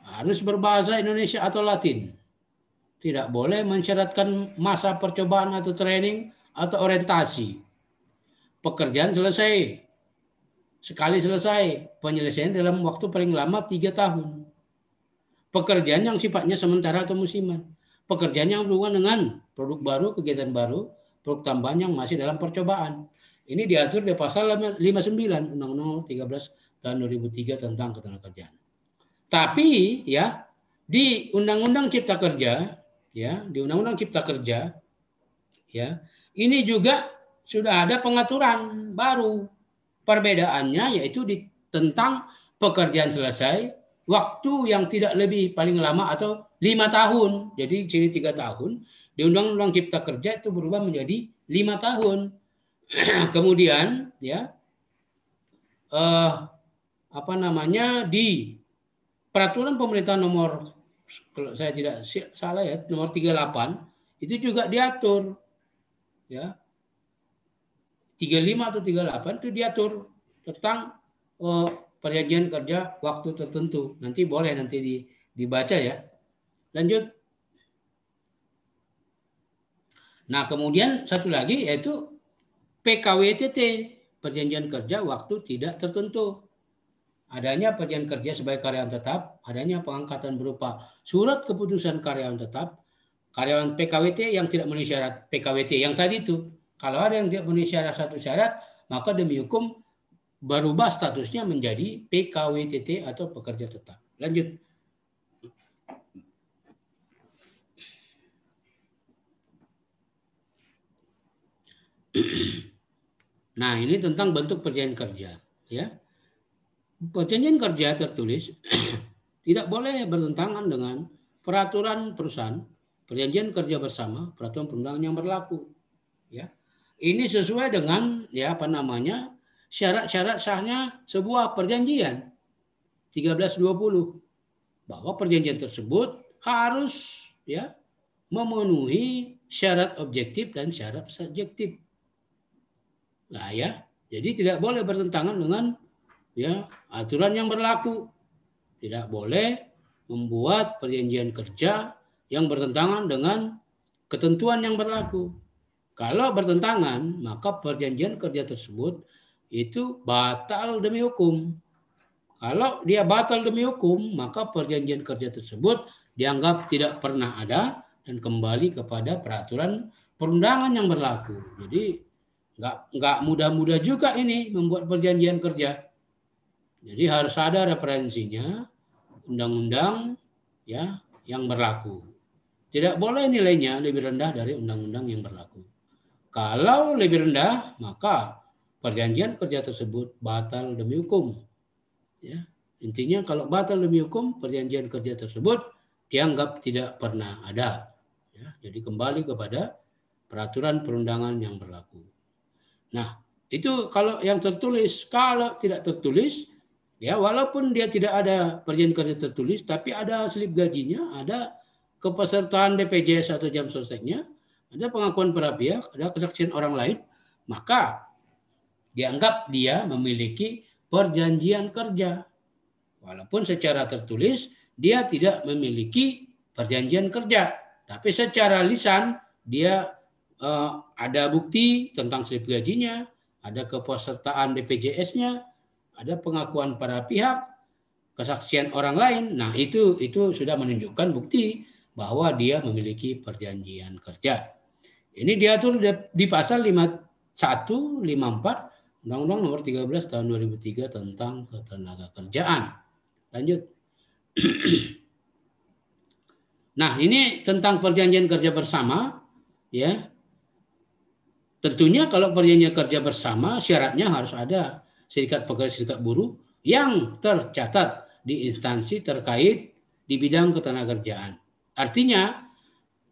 Harus berbahasa Indonesia atau Latin. Tidak boleh mensyaratkan masa percobaan atau training atau orientasi. Pekerjaan selesai. Sekali selesai, penyelesaian dalam waktu paling lama 3 tahun. Pekerjaan yang sifatnya sementara atau musiman. pekerjaan yang berhubungan dengan produk baru, kegiatan baru, produk tambahan yang masih dalam percobaan. Ini diatur di pasal 59 Undang-Undang 13 tahun 2003 tentang ketenagakerjaan. Tapi ya di Undang-Undang Cipta Kerja, ya di Undang-Undang Cipta Kerja, ya ini juga sudah ada pengaturan baru. Perbedaannya yaitu tentang pekerjaan selesai waktu yang tidak lebih paling lama atau 5 tahun. Jadi ciri 3 tahun di Undang-Undang Cipta Kerja itu berubah menjadi 5 tahun. Kemudian ya di peraturan pemerintah nomor, kalau saya tidak salah ya, nomor 38 itu juga diatur ya 35 atau 38 itu diatur tentang perjanjian kerja waktu tertentu. Nanti boleh dibaca ya. Lanjut. Nah, kemudian satu lagi yaitu PKWTT, perjanjian kerja waktu tidak tertentu. Adanya perjanjian kerja sebagai karyawan tetap, adanya pengangkatan berupa surat keputusan karyawan tetap, karyawan PKWT yang tidak memenuhi syarat PKWT yang tadi itu. Kalau ada yang tidak memenuhi satu syarat, maka demi hukum berubah statusnya menjadi PKWTT atau pekerja tetap. Lanjut. Nah, ini tentang bentuk perjanjian kerja, ya. Perjanjian kerja tertulis tidak boleh bertentangan dengan peraturan perusahaan, perjanjian kerja bersama, peraturan perundangan yang berlaku, ya. Ini sesuai dengan syarat-syarat sahnya sebuah perjanjian 1320 bahwa perjanjian tersebut harus ya memenuhi syarat objektif dan syarat subjektif. Nah ya, jadi tidak boleh bertentangan dengan ya aturan yang berlaku. Tidak boleh membuat perjanjian kerja yang bertentangan dengan ketentuan yang berlaku. Kalau bertentangan, maka perjanjian kerja tersebut itu batal demi hukum. Kalau dia batal demi hukum, maka perjanjian kerja tersebut dianggap tidak pernah ada dan kembali kepada peraturan perundangan yang berlaku. Jadi nggak mudah-mudah juga ini membuat perjanjian kerja. Jadi harus ada referensinya, undang-undang ya yang berlaku. Tidak boleh nilainya lebih rendah dari undang-undang yang berlaku. Kalau lebih rendah, maka perjanjian kerja tersebut batal demi hukum. Ya, intinya kalau batal demi hukum, perjanjian kerja tersebut dianggap tidak pernah ada. Ya, jadi kembali kepada peraturan perundangan yang berlaku. Nah, itu kalau yang tertulis. Kalau tidak tertulis, ya walaupun dia tidak ada perjanjian kerja tertulis, tapi ada slip gajinya, ada kepesertaan BPJS atau jam sosteknya, ada pengakuan para pihak, ada kesaksian orang lain, maka dianggap dia memiliki perjanjian kerja. Walaupun secara tertulis dia tidak memiliki perjanjian kerja, tapi secara lisan dia ada bukti tentang slip gajinya, ada kepesertaan BPJS-nya, ada pengakuan para pihak, kesaksian orang lain. Nah, itu sudah menunjukkan bukti bahwa dia memiliki perjanjian kerja. Ini diatur di pasal 5154 Undang-Undang nomor 13 tahun 2003 tentang ketenagakerjaan. Lanjut. Nah, ini tentang perjanjian kerja bersama, ya. Tentunya kalau perjanjian kerja bersama syaratnya harus ada serikat pekerja, serikat buruh yang tercatat di instansi terkait di bidang ketenagakerjaan. Artinya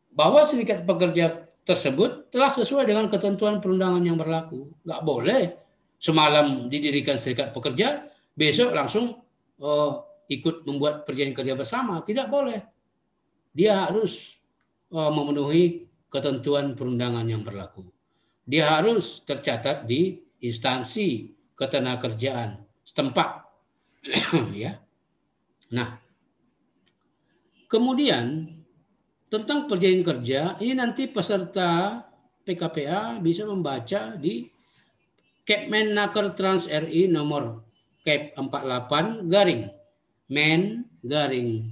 bahwa serikat pekerja tersebut telah sesuai dengan ketentuan perundangan yang berlaku. Nggak boleh semalam didirikan serikat pekerja, besok langsung ikut membuat perjanjian kerja bersama. Tidak boleh. Dia harus memenuhi ketentuan perundangan yang berlaku. Dia harus tercatat di instansi ketenagakerjaan setempat. Ya. Nah, kemudian tentang perjanjian kerja, ini nanti peserta PKPA bisa membaca di Kepmenaker Trans RI nomor Kep 48 garing Men garing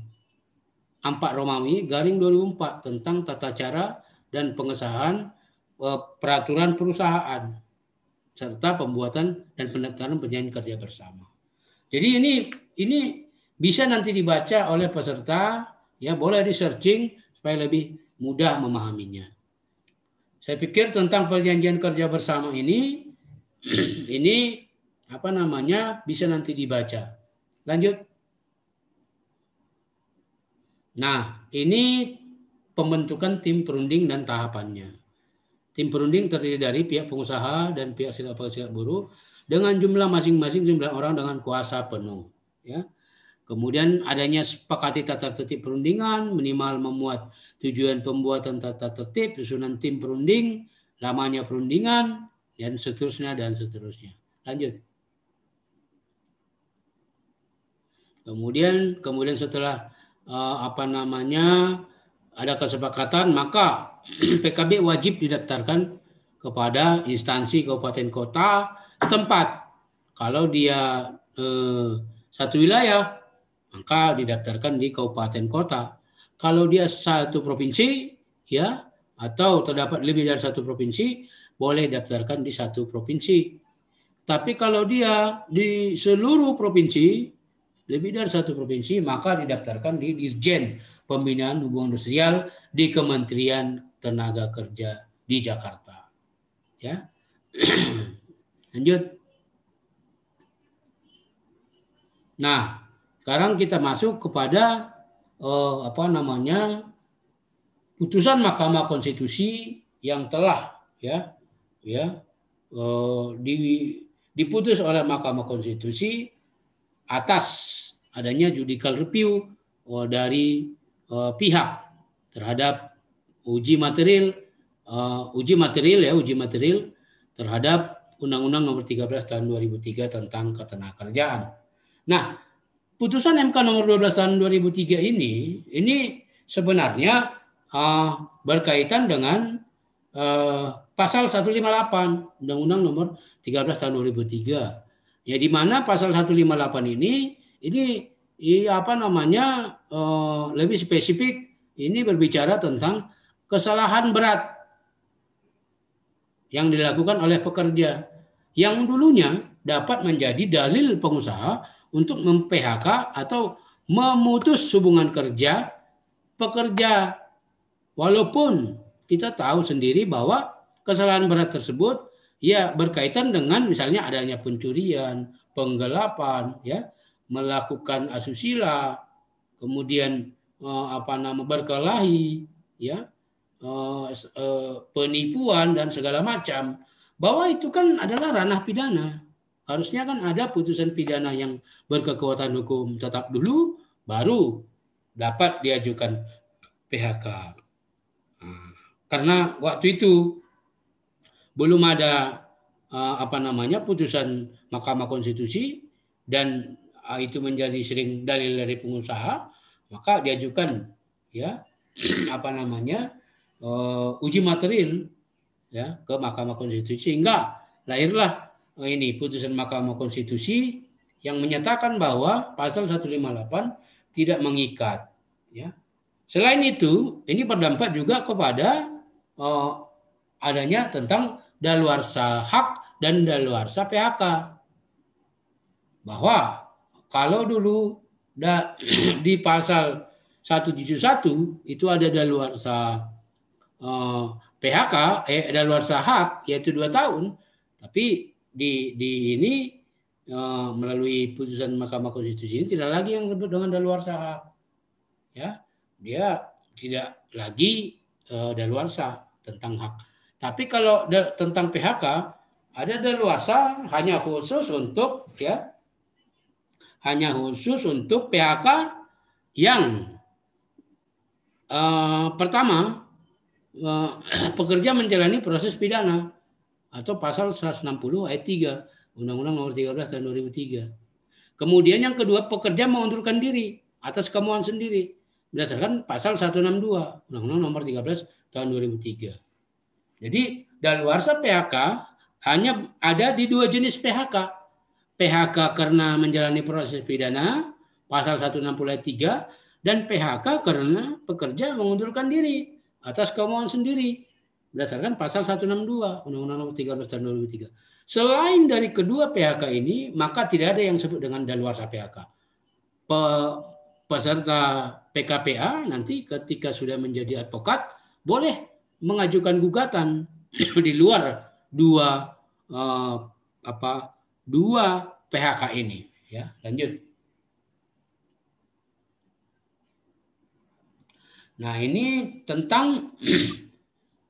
4 Romawi garing 2004 tentang tata cara dan pengesahan peraturan perusahaan serta pembuatan dan pendaftaran perjanjian kerja bersama. Jadi ini bisa nanti dibaca oleh peserta, ya boleh di searching supaya lebih mudah memahaminya. Saya pikir tentang perjanjian kerja bersama ini apa namanya bisa nanti dibaca. Lanjut. Nah, ini pembentukan tim perunding dan tahapannya. Tim perunding terdiri dari pihak pengusaha dan pihak serikat pekerja serikat buruh dengan jumlah masing-masing 9 orang dengan kuasa penuh. Ya. Kemudian adanya sepakati tata tertib perundingan, minimal memuat tujuan pembuatan tata tertib, susunan tim perunding, lamanya perundingan, dan seterusnya dan seterusnya. Lanjut. Kemudian setelah ada kesepakatan, maka PKB wajib didaftarkan kepada instansi kabupaten kota setempat. Kalau dia satu wilayah, maka didaftarkan di kabupaten kota. Kalau dia satu provinsi, ya, atau terdapat lebih dari satu provinsi, boleh daftarkan di satu provinsi. Tapi kalau dia di seluruh provinsi, lebih dari satu provinsi, maka didaftarkan di Dirjen Pembinaan Hubungan Industrial di Kementerian Tenaga Kerja di Jakarta. Ya. Lanjut. Nah, sekarang kita masuk kepada putusan Mahkamah Konstitusi yang telah diputus oleh Mahkamah Konstitusi atas adanya judicial review dari pihak terhadap uji material terhadap Undang-Undang Nomor 13 Tahun 2003 tentang Ketenagakerjaan. Nah, putusan MK Nomor 12 Tahun 2003 ini sebenarnya berkaitan dengan pasal 158 Undang-Undang Nomor 13 Tahun 2003. Ya, di mana pasal 158 ini lebih spesifik, ini berbicara tentang kesalahan berat yang dilakukan oleh pekerja yang dulunya dapat menjadi dalil pengusaha untuk mem-PHK atau memutus hubungan kerja pekerja. Walaupun kita tahu sendiri bahwa kesalahan berat tersebut ya berkaitan dengan misalnya adanya pencurian, penggelapan, ya, melakukan asusila, kemudian berkelahi, ya, penipuan dan segala macam, bahwa itu kan adalah ranah pidana. Harusnya kan ada putusan pidana yang berkekuatan hukum tetap dulu, baru dapat diajukan PHK. Karena waktu itu belum ada putusan Mahkamah Konstitusi dan itu menjadi sering dalil dari pengusaha, maka diajukan uji material ya ke Mahkamah Konstitusi, sehingga lahirlah ini putusan Mahkamah Konstitusi yang menyatakan bahwa pasal 158 tidak mengikat, ya. Selain itu, ini berdampak juga kepada adanya tentang daluarsa hak dan daluarsa PHK. Bahwa kalau dulu di pasal 171 itu ada daluarsa PHK, daluarsa hak yaitu 2 tahun, tapi di ini melalui putusan Mahkamah Konstitusi ini tidak lagi yang disebut dengan daluarsa hak. Ya, dia tidak lagi daluarsa tentang hak. Tapi kalau tentang PHK ada daluarsa hanya khusus untuk PHK yang pertama pekerja menjalani proses pidana atau pasal 160 ayat 3 Undang-Undang Nomor 13 Tahun 2003. Kemudian yang kedua, pekerja mengundurkan diri atas kemauan sendiri berdasarkan pasal 162 Undang-Undang Nomor 13 Tahun 2003. Jadi daluarsa PHK hanya ada di 2 jenis PHK. PHK karena menjalani proses pidana pasal 160 ayat 3 dan PHK karena pekerja mengundurkan diri atas kemauan sendiri berdasarkan pasal 162 Undang-Undang Nomor 13 Tahun 2003. Selain dari kedua PHK ini, maka tidak ada yang disebut dengan daluarsa PHK. Peserta PKPA nanti ketika sudah menjadi advokat boleh mengajukan gugatan di luar dua PHK ini. Ya, lanjut. Nah, ini tentang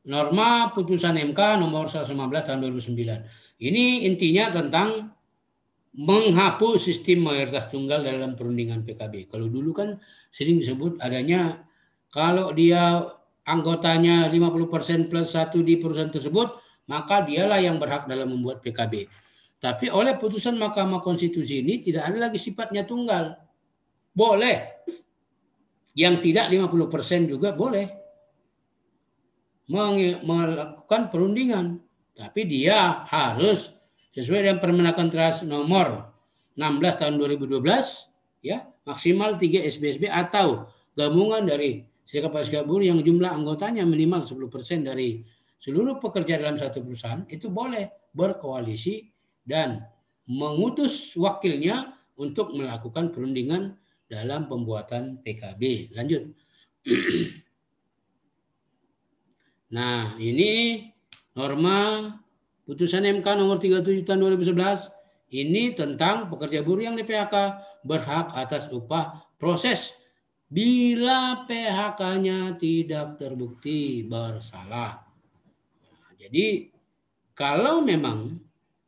norma putusan MK nomor 115 tahun 2009. Ini intinya tentang menghapus sistem mayoritas tunggal dalam perundingan PKB. Kalau dulu kan sering disebut adanya kalau dia anggotanya 50% plus 1 di perusahaan tersebut, maka dialah yang berhak dalam membuat PKB. Tapi oleh putusan Mahkamah Konstitusi ini tidak ada lagi sifatnya tunggal. Boleh. Yang tidak 50% juga boleh melakukan perundingan. Tapi dia harus sesuai dengan Permenaker Trust nomor 16 tahun 2012, ya, maksimal 3 SBSB atau gabungan dari serikat buruh yang jumlah anggotanya minimal 10% dari seluruh pekerja dalam satu perusahaan, itu boleh berkoalisi dan mengutus wakilnya untuk melakukan perundingan dalam pembuatan PKB. Lanjut. Nah, ini norma putusan MK nomor 37 tahun 2011. Ini tentang pekerja buruh yang di PHK berhak atas upah proses bila PHK-nya tidak terbukti bersalah. Nah, jadi kalau memang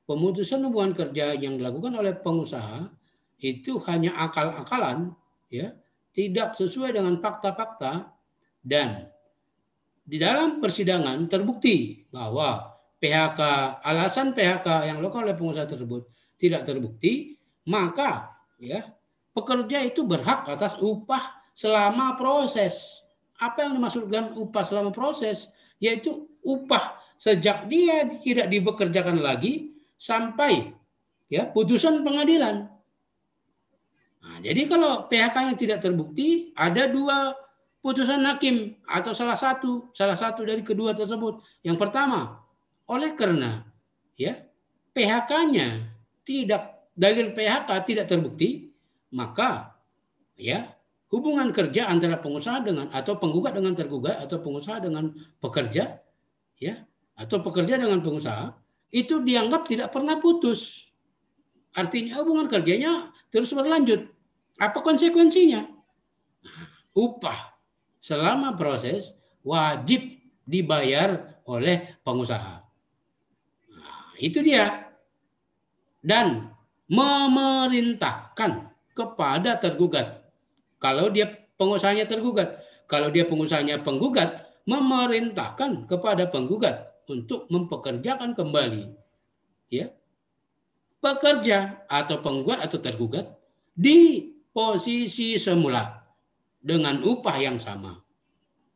pemutusan hubungan kerja yang dilakukan oleh pengusaha itu hanya akal-akalan, ya, tidak sesuai dengan fakta-fakta, dan di dalam persidangan terbukti bahwa PHK, alasan PHK yang dilakukan oleh pengusaha tersebut tidak terbukti, maka ya pekerja itu berhak atas upah selama proses. Apa yang dimaksudkan upah selama proses? Yaitu upah sejak dia tidak dibekerjakan lagi sampai ya putusan pengadilan. Nah, jadi kalau PHK-nya tidak terbukti, ada dua putusan hakim atau salah satu dari kedua tersebut. Yang pertama, oleh karena ya PHK-nya tidak, dalil PHK tidak terbukti, maka ya hubungan kerja antara pengusaha dengan atau penggugat dengan tergugat atau pengusaha dengan pekerja, ya, atau pekerja dengan pengusaha itu dianggap tidak pernah putus. Artinya hubungan kerjanya terus berlanjut. Apa konsekuensinya? Upah selama proses wajib dibayar oleh pengusaha. Nah, itu dia. Dan memerintahkan kepada tergugat. Kalau dia pengusahanya tergugat. Kalau dia pengusahanya penggugat, memerintahkan kepada penggugat untuk mempekerjakan kembali, ya, pekerja atau penggugat atau tergugat di posisi semula dengan upah yang sama.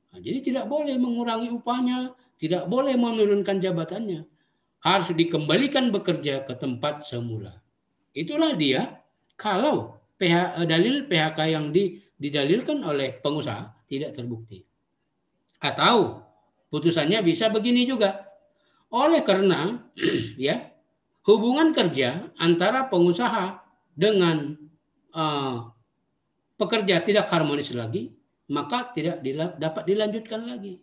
Nah, jadi tidak boleh mengurangi upahnya, tidak boleh menurunkan jabatannya. Harus dikembalikan bekerja ke tempat semula. Itulah dia kalau dalil PHK yang didalilkan oleh pengusaha tidak terbukti. Atau putusannya bisa begini juga. Oleh karena ya hubungan kerja antara pengusaha dengan pekerja tidak harmonis lagi, maka tidak dapat dilanjutkan lagi.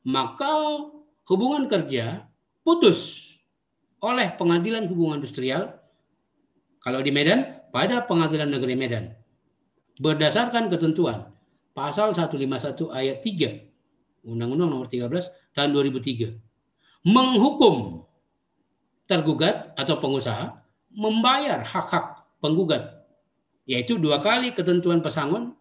Maka hubungan kerja putus oleh Pengadilan Hubungan Industrial, kalau di Medan, pada Pengadilan Negeri Medan. Berdasarkan ketentuan Pasal 151 Ayat 3 Undang-Undang Nomor 13 Tahun 2003. Menghukum tergugat atau pengusaha membayar hak-hak penggugat, yaitu 2 kali ketentuan pesangon,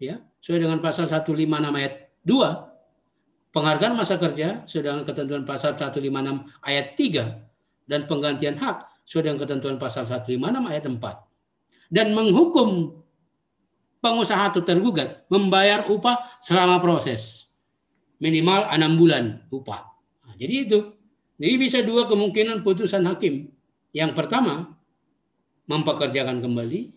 ya, sesuai dengan pasal 156 ayat 2, penghargaan masa kerja sesuai dengan ketentuan pasal 156 ayat 3, dan penggantian hak sesuai dengan ketentuan pasal 156 ayat 4, dan menghukum pengusaha atau tergugat membayar upah selama proses minimal 6 bulan upah. Nah, jadi itu. Jadi bisa 2 kemungkinan putusan hakim. Yang pertama, mempekerjakan kembali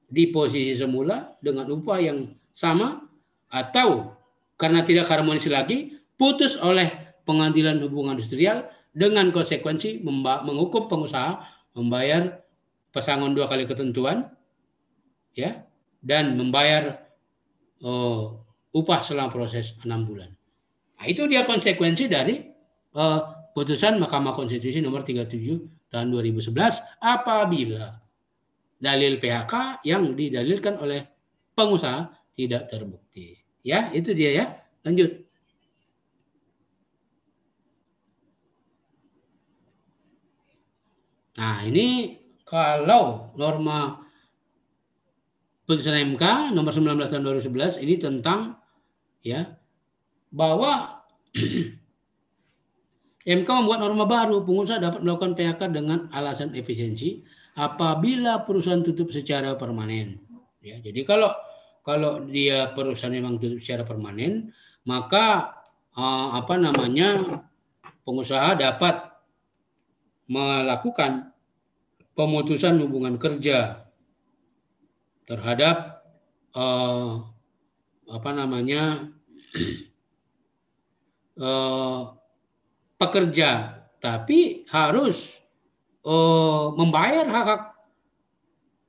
di posisi semula dengan upah yang sama, atau karena tidak harmonis lagi, putus oleh pengadilan hubungan industrial dengan konsekuensi menghukum pengusaha membayar pesangon 2 kali ketentuan, ya, dan membayar upah selama proses 6 bulan. Nah, itu dia konsekuensi dari putusan Mahkamah Konstitusi nomor 37 tahun 2011 apabila dalil PHK yang didalilkan oleh pengusaha tidak terbukti. Ya, itu dia ya. Lanjut. Nah, ini kalau norma putusan MK nomor 19 tahun 2011 ini tentang ya bahwa MK membuat norma baru, pengusaha dapat melakukan PHK dengan alasan efisiensi apabila perusahaan tutup secara permanen. Ya, jadi kalau dia perusahaan memang tutup secara permanen, maka pengusaha dapat melakukan pemutusan hubungan kerja terhadap pekerja, tapi harus membayar hak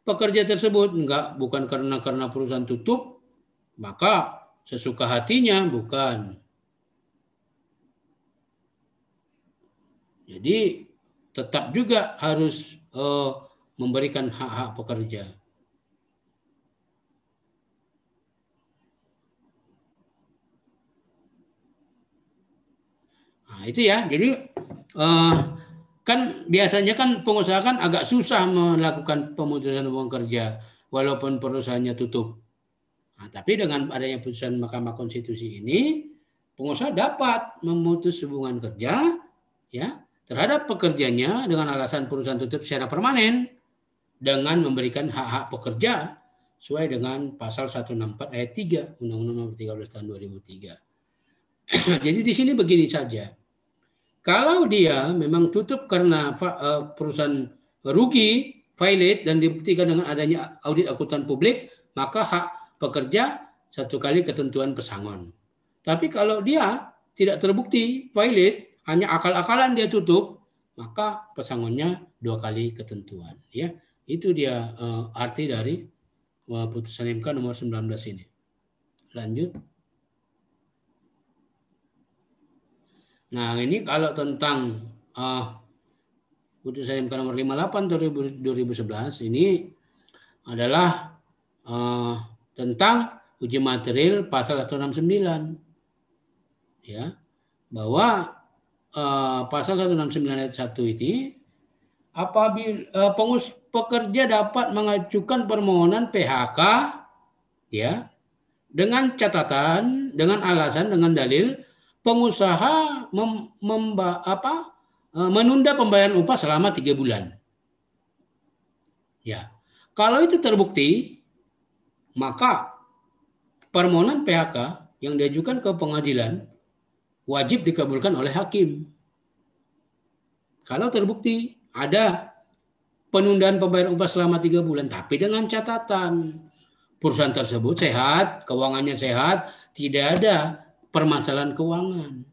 pekerja tersebut, bukan karena perusahaan tutup maka sesuka hatinya, bukan. Jadi tetap juga harus memberikan hak-hak pekerja. Nah, itu ya. Jadi kan biasanya kan pengusaha kan agak susah melakukan pemutusan hubungan kerja walaupun perusahaannya tutup. Nah, tapi dengan adanya putusan Mahkamah Konstitusi ini, pengusaha dapat memutus hubungan kerja ya terhadap pekerjanya dengan alasan perusahaan tutup secara permanen dengan memberikan hak-hak pekerja sesuai dengan pasal 164 ayat 3 Undang-Undang Nomor 13 tahun 2003. Jadi di sini begini saja. Kalau dia memang tutup karena perusahaan rugi, violate, dan dibuktikan dengan adanya audit akuntan publik, maka hak pekerja 1 kali ketentuan pesangon. Tapi kalau dia tidak terbukti violate, hanya akal-akalan dia tutup, maka pesangonnya 2 kali ketentuan. Ya, itu dia arti dari putusan MK nomor 19 ini. Lanjut. Nah, ini kalau tentang putusan MK nomor 58 2011 ini adalah tentang uji material pasal 169. Ya, bahwa pasal 169 ayat 1 ini apabila pekerja dapat mengajukan permohonan PHK ya dengan catatan, dengan alasan, dengan dalil pengusaha menunda pembayaran upah selama 3 bulan. Ya, kalau itu terbukti, maka permohonan PHK yang diajukan ke pengadilan wajib dikabulkan oleh hakim. Kalau terbukti ada penundaan pembayaran upah selama 3 bulan, tapi dengan catatan perusahaan tersebut sehat, keuangannya sehat, tidak ada permasalahan keuangan.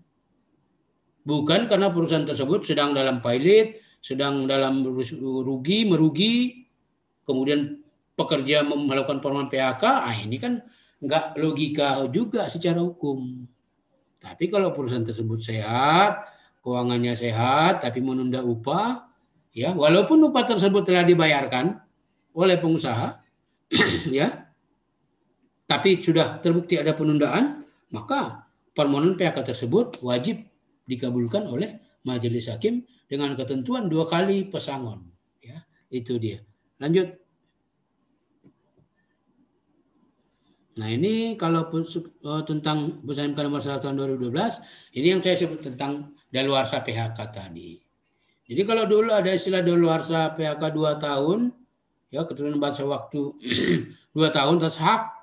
Bukan karena perusahaan tersebut sedang dalam pilot, sedang dalam merugi, kemudian pekerja melakukan permohonan PHK, ini kan nggak logika juga secara hukum. Tapi kalau perusahaan tersebut sehat, keuangannya sehat, tapi menunda upah, ya walaupun upah tersebut telah dibayarkan oleh pengusaha, ya, tapi sudah terbukti ada penundaan, maka permohonan PHK tersebut wajib dikabulkan oleh majelis hakim dengan ketentuan 2 kali pesangon. Ya, itu dia. Lanjut. Nah, ini kalau tentang putusan MK nomor 1 tahun 2012, ini yang saya sebut tentang daluarsa PHK tadi. Jadi kalau dulu ada istilah daluarsa PHK 2 tahun, ya ketentuan batas waktu 2 tahun atas hak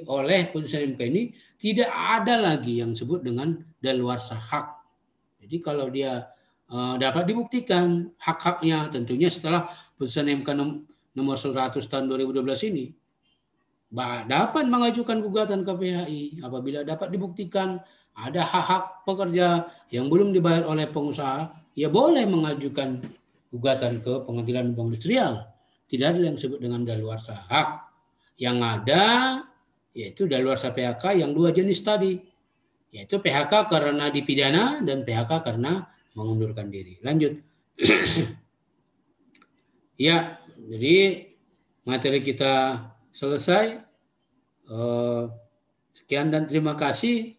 oleh putusan MK ini tidak ada lagi yang disebut dengan daluarsa hak. Jadi kalau dia dapat dibuktikan hak-haknya tentunya setelah putusan MK nomor 100 tahun 2012 ini. dapat mengajukan gugatan ke PHI apabila dapat dibuktikan ada hak-hak pekerja yang belum dibayar oleh pengusaha, ya boleh mengajukan gugatan ke Pengadilan Hubungan Industrial. Tidak ada yang disebut dengan daluarsa hak. Yang ada yaitu daluarsa PHK yang dua jenis tadi, yaitu PHK karena dipidana dan PHK karena mengundurkan diri. Lanjut. Ya, jadi materi kita selesai. Sekian dan terima kasih.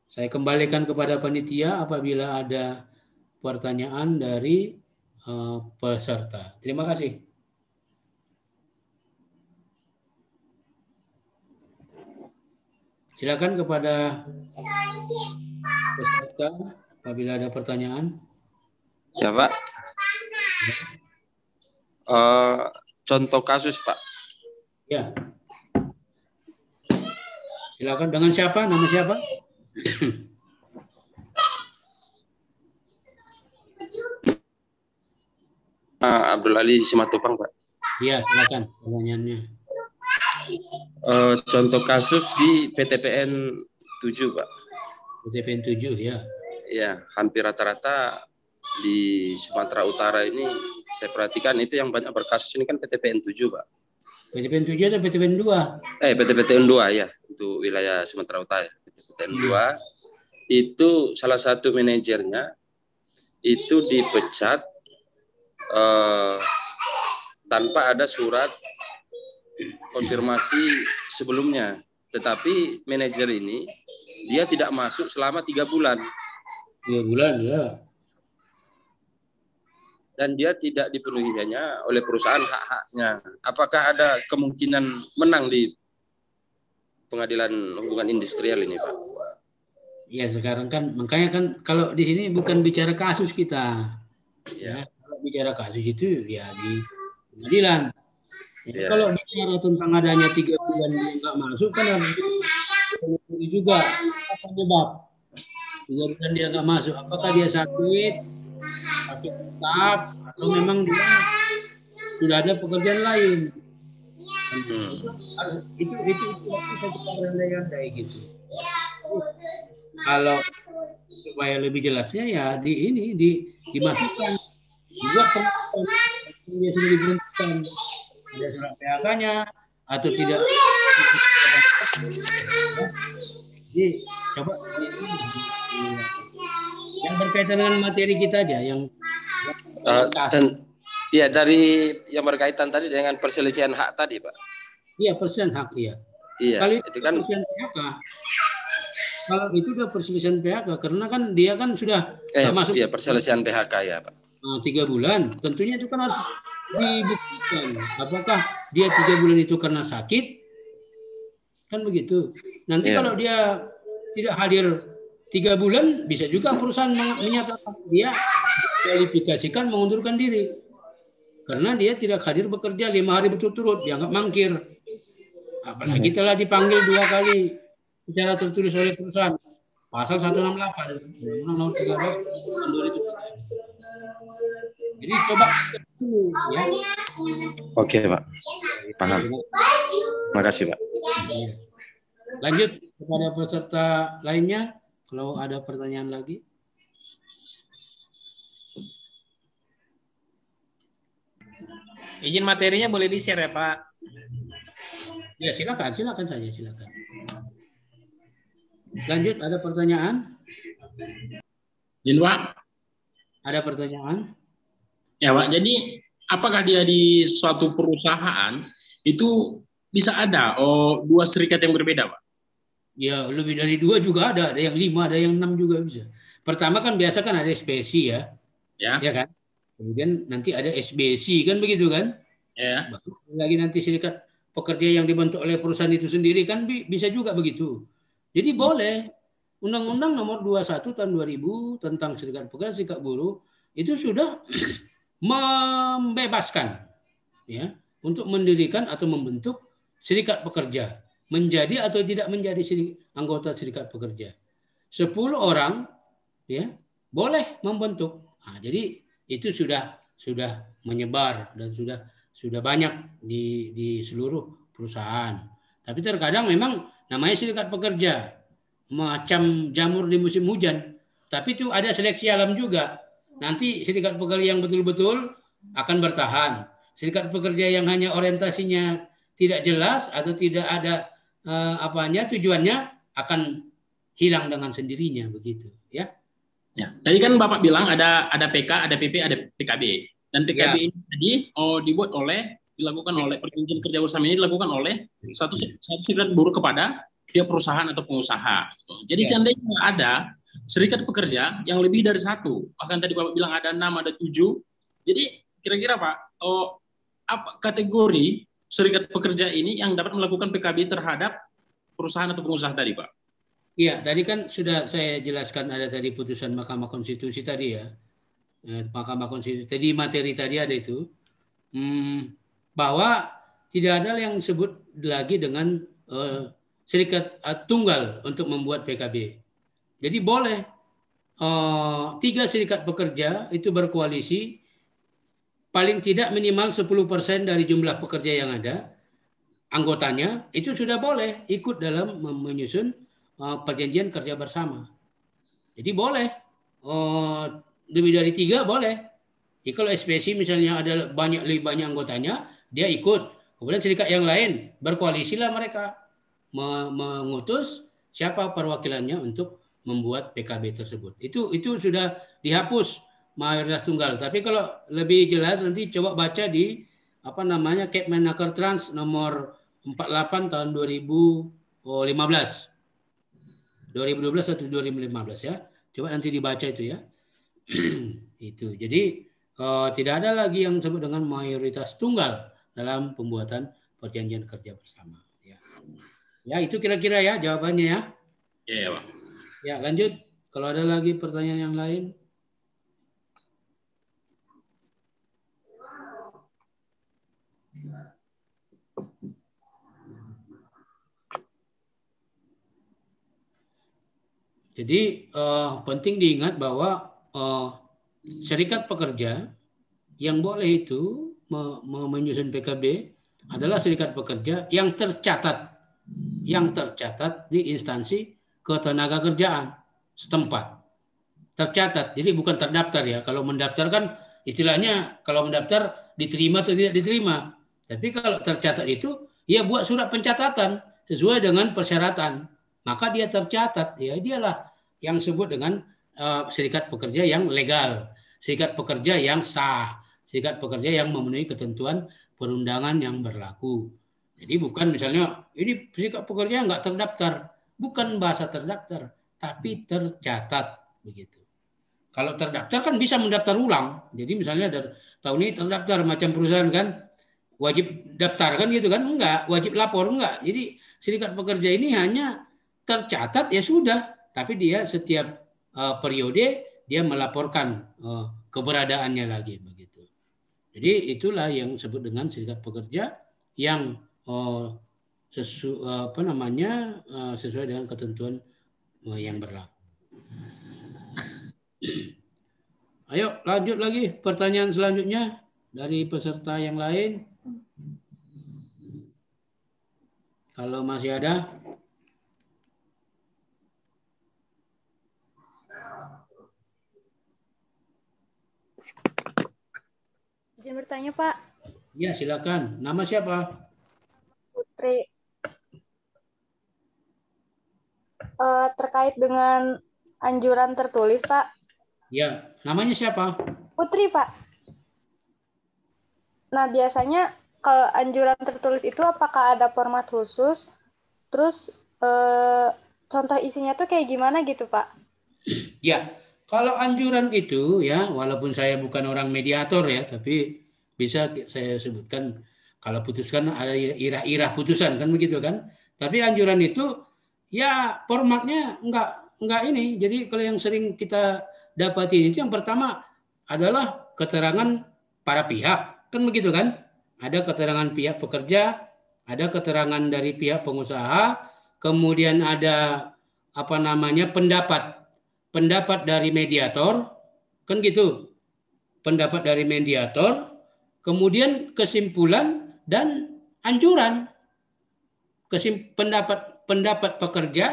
Saya kembalikan kepada panitia apabila ada pertanyaan dari peserta. Terima kasih. Silakan kepada peserta apabila ada pertanyaan. Ya, Pak. Contoh kasus, Pak. Ya. Silakan, dengan siapa? Nama siapa? Abdul Ali Simatupang, Pak. Iya, silakan pertanyaannya. Contoh kasus di PTPN 7, Pak. PTPN 7, ya. Ya, hampir rata-rata di Sumatera Utara ini saya perhatikan itu yang banyak berkasus ini kan PTPN 7, Pak. PTPN 7 atau PTPN 2? PTPN 2 ya, untuk wilayah Sumatera Utara. PTPN 2 itu salah satu manajernya itu dipecat tanpa ada surat konfirmasi sebelumnya. Tetapi manajer ini dia tidak masuk selama 3 bulan. 3 bulan, ya. Dan dia tidak dipenuhi hanya oleh perusahaan hak-haknya. Apakah ada kemungkinan menang di Pengadilan Hubungan Industrial ini, Pak? Ya, sekarang kan makanya kan kalau di sini bukan bicara kasus kita. Ya, kalau bicara kasus itu ya di pengadilan. Ya, kalau bicara tentang adanya 3 bulan yang nggak masuk kan harus juga apa penyebab 3 bulan dia nggak masuk. Apakah dia sakit tetap atau memang dia sudah ada pekerjaan lain? Itu bisa kita berandai-andai gitu. Kalau supaya lebih jelasnya ya dimasukkan juga dia sudah diberhentikan, ada surat PHK-nya atau tidak. Jadi coba yang berkaitan dengan materi kita aja yang ya dari yang berkaitan tadi dengan perselisihan hak tadi, Pak. Iya, perselisihan hak, iya. Kalau itu kan perselisihan PHK. Kalau itu udah perselisihan PHK karena kan dia kan sudah masuk. Iya, perselisihan PHK ya, Pak. 3 bulan, tentunya itu kan harus dibuktikan. Apakah dia 3 bulan itu karena sakit? Kan begitu. Nanti kalau dia tidak hadir 3 bulan, bisa juga perusahaan menyatakan dia kualifikasikan mengundurkan diri. Karena dia tidak hadir bekerja 5 hari berturut-turut, dianggap mangkir. Apalagi telah dipanggil 2 kali secara tertulis oleh perusahaan. Pasal 168, Undang-Undang Nomor 13 2017. Jadi coba dulu ya. Oke, Pak. Paham. Makasih, Pak. Lanjut kepada peserta lainnya kalau ada pertanyaan lagi. Izin materinya boleh di-share ya, Pak? Ya, silakan saja, silakan. Lanjut, ada pertanyaan? Izin, Pak. Ada pertanyaan? Ya, Pak. Jadi, apakah dia di suatu perusahaan itu bisa ada 2 serikat yang berbeda, Pak? Ya, lebih dari 2 juga ada yang 5, ada yang 6 juga bisa. Pertama kan biasa kan ada spesi ya. Ya kan? Kemudian nanti ada SBC kan begitu kan? Ya. Lagi nanti serikat pekerja yang dibentuk oleh perusahaan itu sendiri kan bisa juga begitu. Jadi boleh. Undang-Undang Nomor 21 tahun 2000 tentang serikat pekerja, serikat buruh itu sudah membebaskan ya untuk mendirikan atau membentuk serikat pekerja, menjadi atau tidak menjadi anggota serikat pekerja. 10 orang ya boleh membentuk. Nah, jadi itu sudah menyebar dan sudah banyak di seluruh perusahaan. Tapi terkadang memang namanya serikat pekerja, macam jamur di musim hujan. Tapi itu ada seleksi alam juga. Nanti serikat pekerja yang betul-betul akan bertahan. Serikat pekerja yang hanya orientasinya tidak jelas atau tidak ada tujuannya akan hilang dengan sendirinya begitu, ya. Ya, tadi kan Bapak bilang ada PK, ada PP, ada PKB. Dan PKB Ya. ini tadi dilakukan oleh perjanjian kerja bersama ini dilakukan oleh satu serikat buruh kepada pihak perusahaan atau pengusaha. Jadi seandainya ada serikat pekerja yang lebih dari satu, bahkan tadi Bapak bilang ada 6, ada 7. Jadi kira-kira Pak, apa kategori serikat pekerja ini yang dapat melakukan PKB terhadap perusahaan atau pengusaha tadi, Pak? Iya, tadi kan sudah saya jelaskan, ada tadi putusan Mahkamah Konstitusi tadi ya. Mahkamah Konstitusi tadi, materi tadi ada itu. Bahwa tidak ada yang disebut lagi dengan serikat tunggal untuk membuat PKB. Jadi boleh 3 serikat pekerja itu berkoalisi, paling tidak minimal 10% dari jumlah pekerja yang ada, anggotanya, itu sudah boleh ikut dalam menyusun perjanjian kerja bersama. Jadi boleh, lebih dari 3 boleh. Jadi kalau SPSI misalnya ada lebih banyak anggotanya, dia ikut. Kemudian serikat yang lain berkoalisilah mereka mengutus siapa perwakilannya untuk membuat PKB tersebut. Itu sudah dihapus mayoritas tunggal. Tapi kalau lebih jelas nanti coba baca di Kepmenaker Trans nomor 48 tahun 2015. 2012 atau 2015 ya. Coba nanti dibaca itu ya. Itu. Jadi tidak ada lagi yang disebut dengan mayoritas tunggal dalam pembuatan perjanjian kerja bersama. Ya itu kira-kira ya jawabannya ya. Iya, Pak. Ya lanjut. Kalau ada lagi pertanyaan yang lain. Jadi penting diingat bahwa serikat pekerja yang boleh itu menyusun PKB adalah serikat pekerja yang tercatat di instansi ketenagakerjaan setempat. Tercatat, jadi bukan terdaftar ya. Kalau mendaftar kan istilahnya kalau mendaftar diterima atau tidak diterima. Tapi kalau tercatat itu ya buat surat pencatatan sesuai dengan persyaratan. Maka dia tercatat, ya dialah yang disebut dengan serikat pekerja yang legal, serikat pekerja yang sah, serikat pekerja yang memenuhi ketentuan perundangan yang berlaku. Jadi bukan misalnya ini serikat pekerja nggak terdaftar, bukan bahasa terdaftar, tapi tercatat begitu. Kalau terdaftar kan bisa mendaftar ulang. Jadi misalnya tahun ini terdaftar macam perusahaan kan, wajib daftar kan gitu kan? Enggak, wajib lapor enggak. Jadi serikat pekerja ini hanya tercatat ya sudah, tapi dia setiap periode dia melaporkan keberadaannya lagi begitu. Jadi itulah yang disebut dengan serikat pekerja yang sesuai dengan ketentuan yang berlaku. Ayo lanjut lagi pertanyaan selanjutnya dari peserta yang lain. Kalau masih ada. Izin bertanya, Pak. Ya, silakan. Nama siapa? Putri. Terkait dengan anjuran tertulis, Pak. Ya, namanya siapa? Putri, Pak. Nah, biasanya kalau anjuran tertulis itu apakah ada format khusus? Terus contoh isinya tuh kayak gimana gitu, Pak? Ya, kalau anjuran itu ya, walaupun saya bukan orang mediator ya, tapi bisa saya sebutkan kalau putuskan ada irah-irah putusan kan begitu kan. Tapi anjuran itu ya formatnya enggak ini. Jadi kalau yang sering kita dapati itu yang pertama adalah keterangan para pihak kan begitu kan. Ada keterangan pihak pekerja, ada keterangan dari pihak pengusaha, kemudian ada pendapat dari mediator, kan gitu. Pendapat dari mediator, kemudian kesimpulan dan anjuran. pendapat pekerja,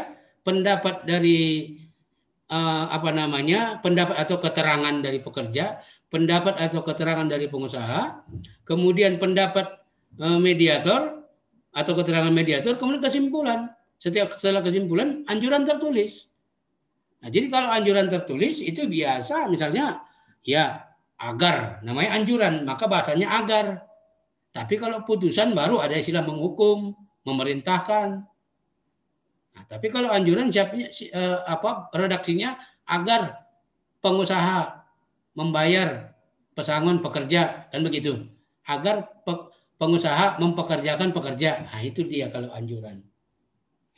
pendapat dari pendapat atau keterangan dari pekerja, pendapat atau keterangan dari pengusaha, kemudian pendapat mediator atau keterangan mediator, kemudian kesimpulan. Setelah kesimpulan, anjuran tertulis. Nah, jadi kalau anjuran tertulis itu biasa, misalnya ya agar, namanya anjuran, maka bahasanya agar. Tapi kalau putusan baru ada istilah menghukum, memerintahkan. Nah, tapi kalau anjuran redaksinya agar pengusaha membayar pesangon pekerja, kan begitu. Agar pengusaha mempekerjakan pekerja. Nah, itu dia kalau anjuran.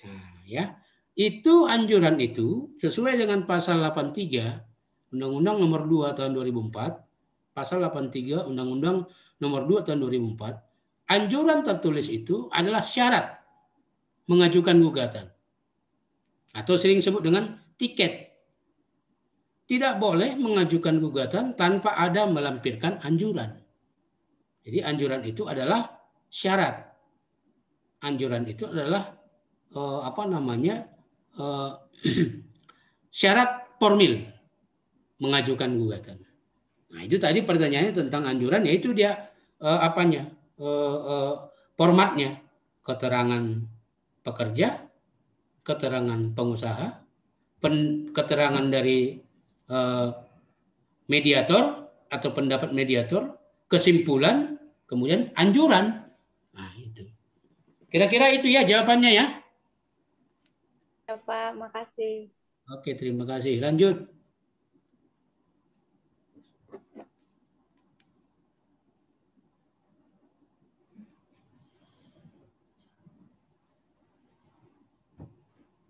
Nah, ya. Itu anjuran itu sesuai dengan pasal 83 Undang-Undang Nomor 2 Tahun 2004, pasal 83 Undang-Undang Nomor 2 Tahun 2004, anjuran tertulis itu adalah syarat mengajukan gugatan. Atau sering disebut dengan tiket. Tidak boleh mengajukan gugatan tanpa ada melampirkan anjuran. Jadi anjuran itu adalah syarat. Anjuran itu adalah syarat formil mengajukan gugatan. Nah, itu tadi pertanyaannya tentang anjuran, yaitu dia formatnya, keterangan pekerja, keterangan pengusaha, keterangan dari mediator atau pendapat mediator, kesimpulan, kemudian anjuran. Nah, itu. Kira-kira itu ya jawabannya ya. Ya, Pak, makasih. Oke, terima kasih. Lanjut.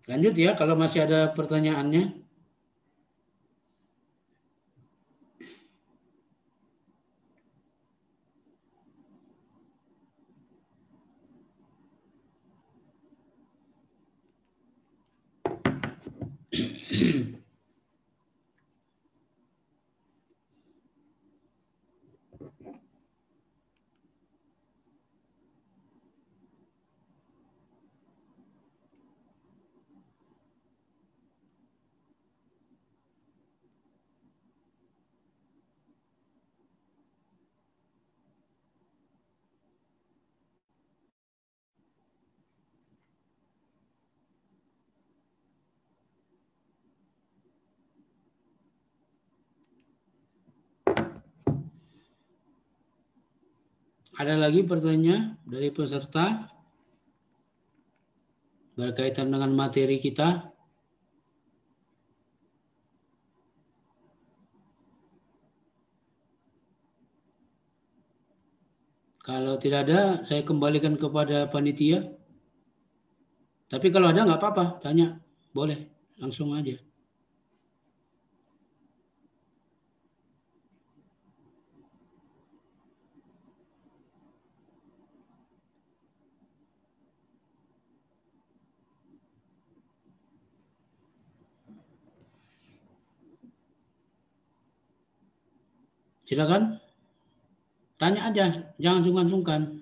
Lanjut ya, kalau masih ada pertanyaannya. Ada lagi pertanyaan dari peserta berkaitan dengan materi kita? Kalau tidak ada, saya kembalikan kepada panitia. Tapi kalau ada nggak apa-apa, tanya. Boleh, langsung aja. Silakan. Tanya aja, jangan sungkan-sungkan.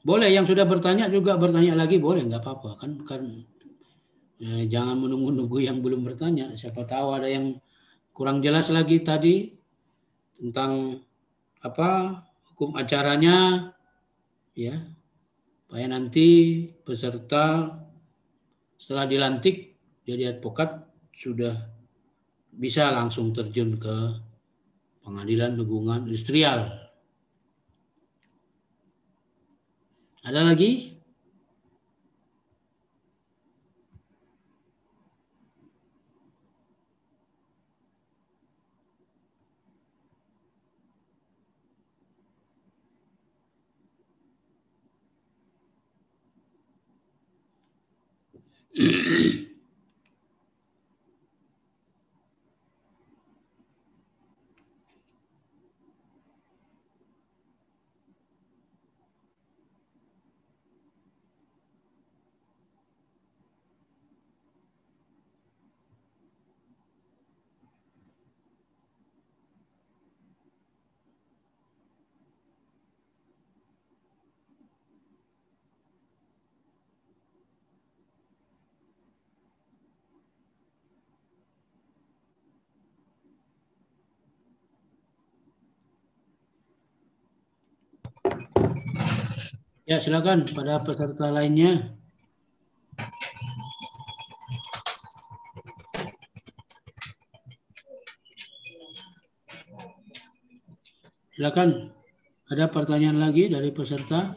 Boleh yang sudah bertanya juga bertanya lagi, boleh, nggak apa-apa. Kan jangan menunggu-nunggu yang belum bertanya. Siapa tahu ada yang kurang jelas lagi tadi tentang hukum acaranya, ya, supaya nanti peserta setelah dilantik jadi advokat sudah bisa langsung terjun ke pengadilan hubungan industrial. Ada lagi? Ya, silakan pada peserta lainnya. Silakan. Ada pertanyaan lagi dari peserta?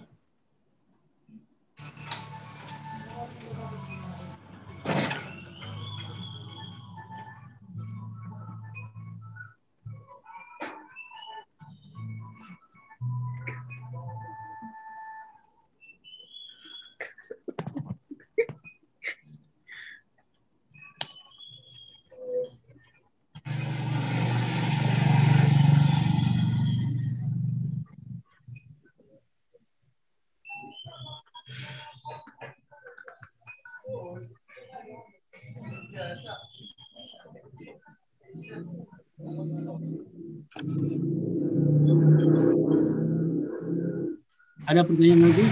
Ada pertanyaan lagi?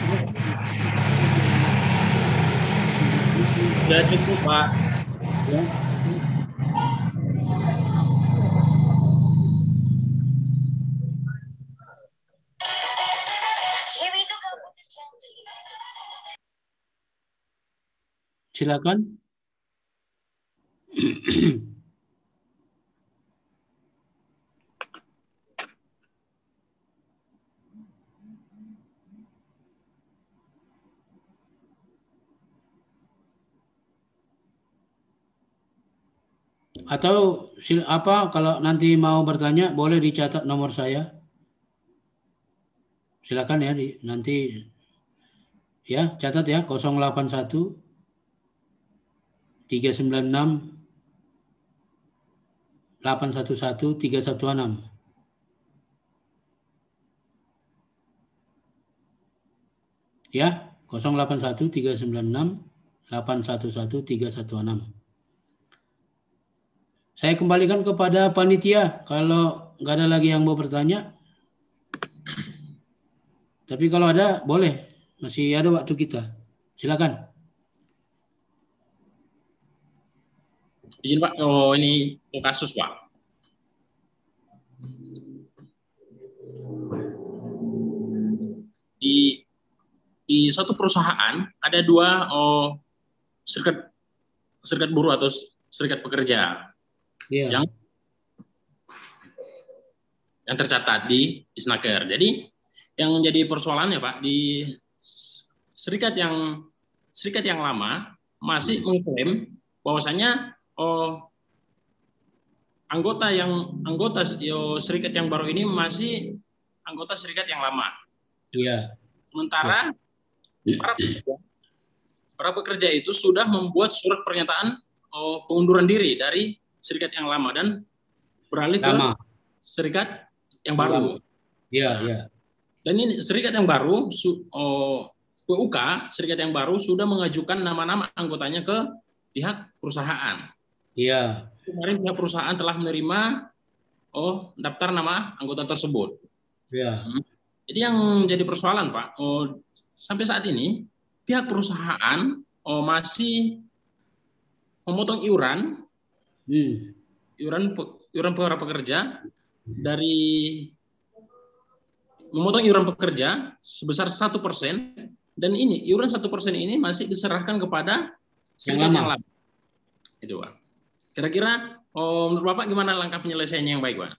Sudah cukup, Pak. Ya. Silakan. Atau kalau nanti mau bertanya boleh dicatat nomor saya. Silakan ya nanti ya catat ya 081 396 811 316. Ya, 081 396 811 316. Saya kembalikan kepada panitia kalau nggak ada lagi yang mau bertanya. Tapi kalau ada, boleh. Masih ada waktu kita. Silakan. Izin Pak, oh ini kasus Pak. Di suatu perusahaan ada dua serikat buruh atau serikat pekerja. Yeah. Yang tercatat di Isnaker. Jadi yang jadi persoalannya Pak, di serikat yang lama masih mengklaim bahwasanya anggota serikat yang baru ini masih anggota serikat yang lama. Iya. Sementara para pekerja itu sudah membuat surat pernyataan pengunduran diri dari serikat yang lama dan beralih ke serikat yang baru. Iya, iya. Dan ini serikat yang baru, PUK, serikat yang baru sudah mengajukan nama-nama anggotanya ke pihak perusahaan. Iya. Kemarin pihak perusahaan telah menerima daftar nama anggota tersebut. Iya. Jadi yang jadi persoalan Pak, sampai saat ini pihak perusahaan masih memotong iuran para pekerja memotong iuran pekerja sebesar 1%, dan ini iuran 1% ini masih diserahkan kepada serikat yang lama. Itu Pak. Kira-kira menurut Bapak gimana langkah penyelesaiannya yang baik Pak?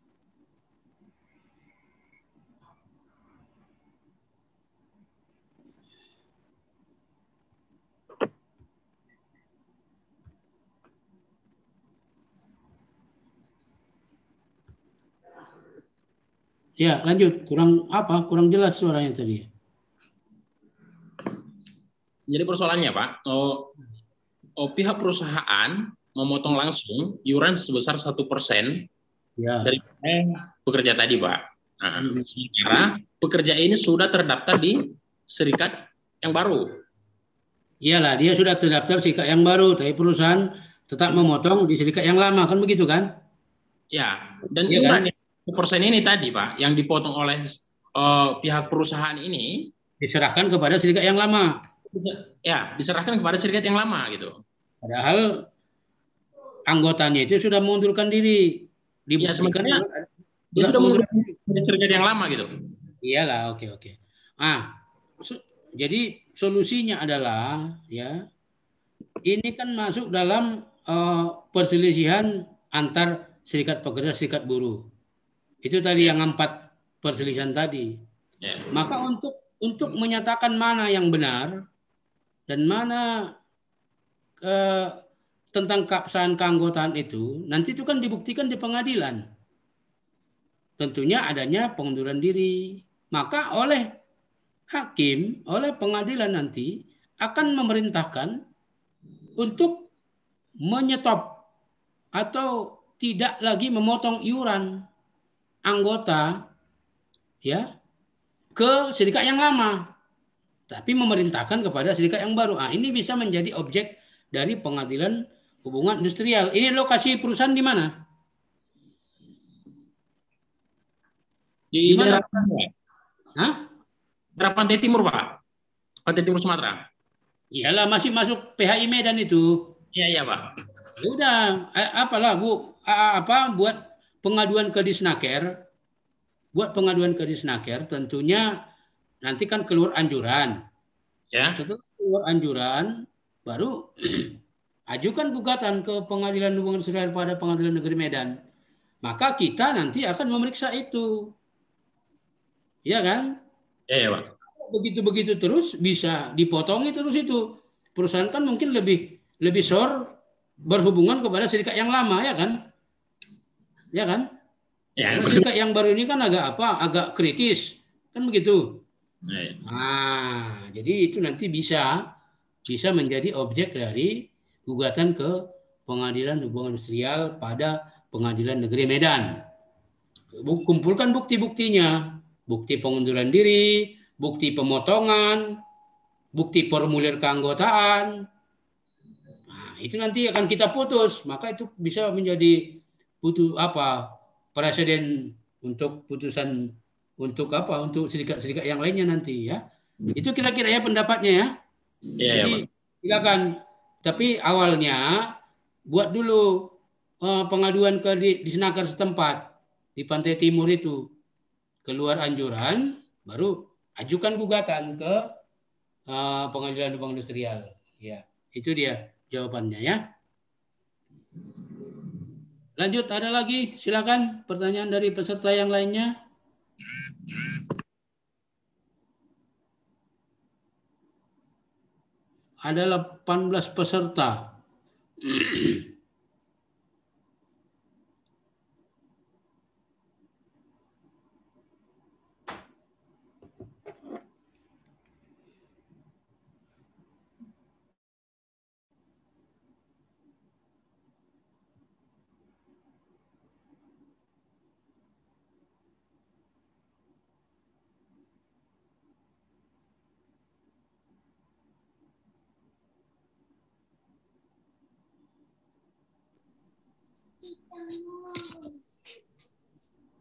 Ya, lanjut. Kurang jelas suaranya tadi. Jadi persoalannya Pak, pihak perusahaan memotong langsung iuran sebesar 1% dari pekerja tadi Pak. Nah, sementara pekerja ini sudah terdaftar di serikat yang baru. Iyalah, dia sudah terdaftar serikat yang baru, tapi perusahaan tetap memotong di serikat yang lama, kan begitu kan? Ya, dan iuran persen ini tadi Pak yang dipotong oleh pihak perusahaan ini diserahkan kepada serikat yang lama. Ya, diserahkan kepada serikat yang lama gitu. Padahal anggotanya itu sudah mengundurkan diri. Ya, sebenarnya dia sudah mengundurkan diri dari serikat yang lama gitu. Iyalah, oke. Jadi solusinya adalah ya ini kan masuk dalam perselisihan antar serikat pekerja serikat buruh. Itu tadi yang 4 perselisihan tadi. Maka untuk menyatakan mana yang benar dan mana tentang keabsahan keanggotaan itu nanti itu kan dibuktikan di pengadilan. Tentunya adanya pengunduran diri. Maka oleh hakim, oleh pengadilan nanti akan memerintahkan untuk menyetop atau tidak lagi memotong iuran anggota ya ke serikat yang lama, tapi memerintahkan kepada serikat yang baru. Ini bisa menjadi objek dari pengadilan hubungan industrial. Ini lokasi perusahaan di mana? Di mana? Daerah Pantai Timur, Pak. Pantai Timur Sumatera. Iyalah, masih masuk PHI Medan itu. Iya, Pak. Ya udah, apalah Bu, buat pengaduan ke Disnaker. Buat pengaduan ke Disnaker, tentunya nanti kan keluar anjuran. Ya. Setelah keluar anjuran, baru ajukan gugatan ke Pengadilan Hubungan Industrial pada Pengadilan Negeri Medan. Maka kita nanti akan memeriksa itu. Iya kan? Iya, Pak. Begitu-begitu terus bisa dipotongi terus itu. Perusahaan kan mungkin lebih sor berhubungan kepada serikat yang lama, ya kan? Ya kan? Ya. Serikat yang baru ini kan agak kritis. Kan begitu. Ya. Nah, jadi itu nanti bisa menjadi objek dari gugatan ke Pengadilan Hubungan Industrial pada Pengadilan Negeri Medan. Kumpulkan bukti-buktinya. Bukti pengunduran diri, bukti pemotongan, bukti formulir keanggotaan. Nah, itu nanti akan kita putus. Maka itu bisa menjadi presiden untuk putusan untuk serikat-serikat yang lainnya nanti ya. Itu kira-kira ya pendapatnya ya. Iya, jadi silakan. Tapi awalnya buat dulu pengaduan ke Disnaker setempat di Pantai Timur itu. Keluar anjuran, baru ajukan gugatan ke Pengadilan Hubungan Industrial. Ya, itu dia jawabannya ya. Lanjut, ada lagi? Silakan pertanyaan dari peserta yang lainnya. Ada 18 peserta.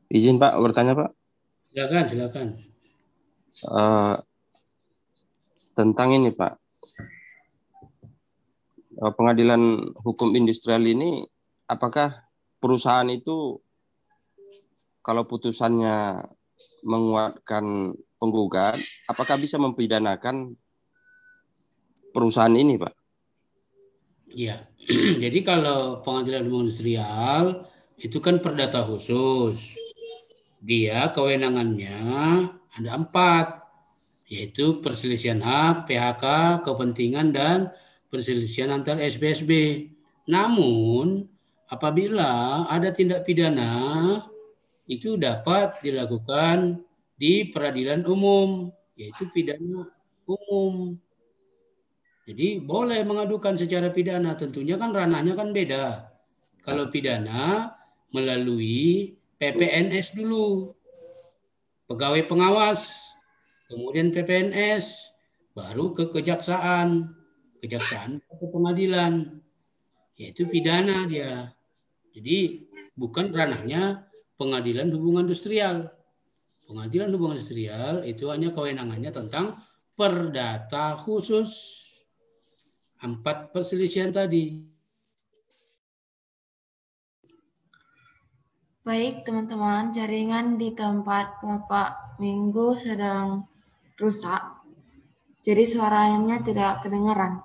Izin Pak bertanya Pak. Silakan. Tentang ini Pak, Pengadilan Hukum Industrial ini, apakah perusahaan itu kalau putusannya menguatkan penggugat, apakah bisa mempidanakan perusahaan ini Pak? Iya. Jadi kalau Pengadilan Hubungan Industrial itu kan perdata khusus. Dia kewenangannya ada 4, yaitu perselisihan hak, PHK, kepentingan, dan perselisihan antar SBSB. Namun apabila ada tindak pidana itu dapat dilakukan di peradilan umum, yaitu pidana umum. Jadi boleh mengadukan secara pidana, tentunya kan ranahnya kan beda. Kalau pidana melalui PPNS dulu, pegawai pengawas, kemudian PPNS, baru ke kejaksaan ke pengadilan, yaitu pidana dia. Jadi bukan ranahnya Pengadilan Hubungan Industrial. Pengadilan Hubungan Industrial itu hanya kewenangannya tentang perdata khusus. 4 perselisihan tadi. Baik, teman-teman, jaringan di tempat Bapak Minggu sedang rusak. Jadi suaranya tidak kedengaran.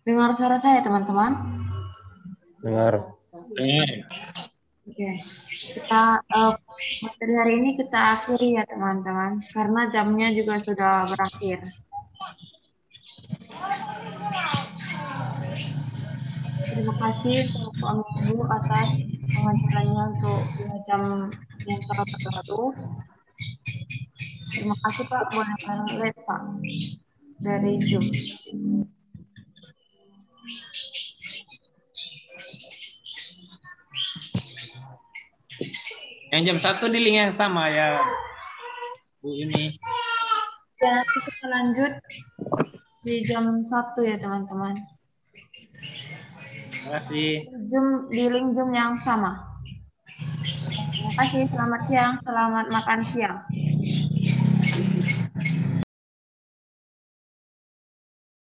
Dengar suara saya, teman-teman? Dengar. Oke. Kita materi hari ini kita akhiri ya, teman-teman. Karena jamnya juga sudah berakhir. Terima kasih untuk Pak Minggu atas pengajarannya untuk 2 jam yang terbaru. Terima kasih Pak, boleh lihat Pak dari Zoom. Yang jam 1 di link yang sama ya, Bu ini. Ya, nanti kita lanjut di jam 1 ya, teman-teman. Terima kasih. Di link Zoom yang sama. Terima kasih, selamat siang, selamat makan siang.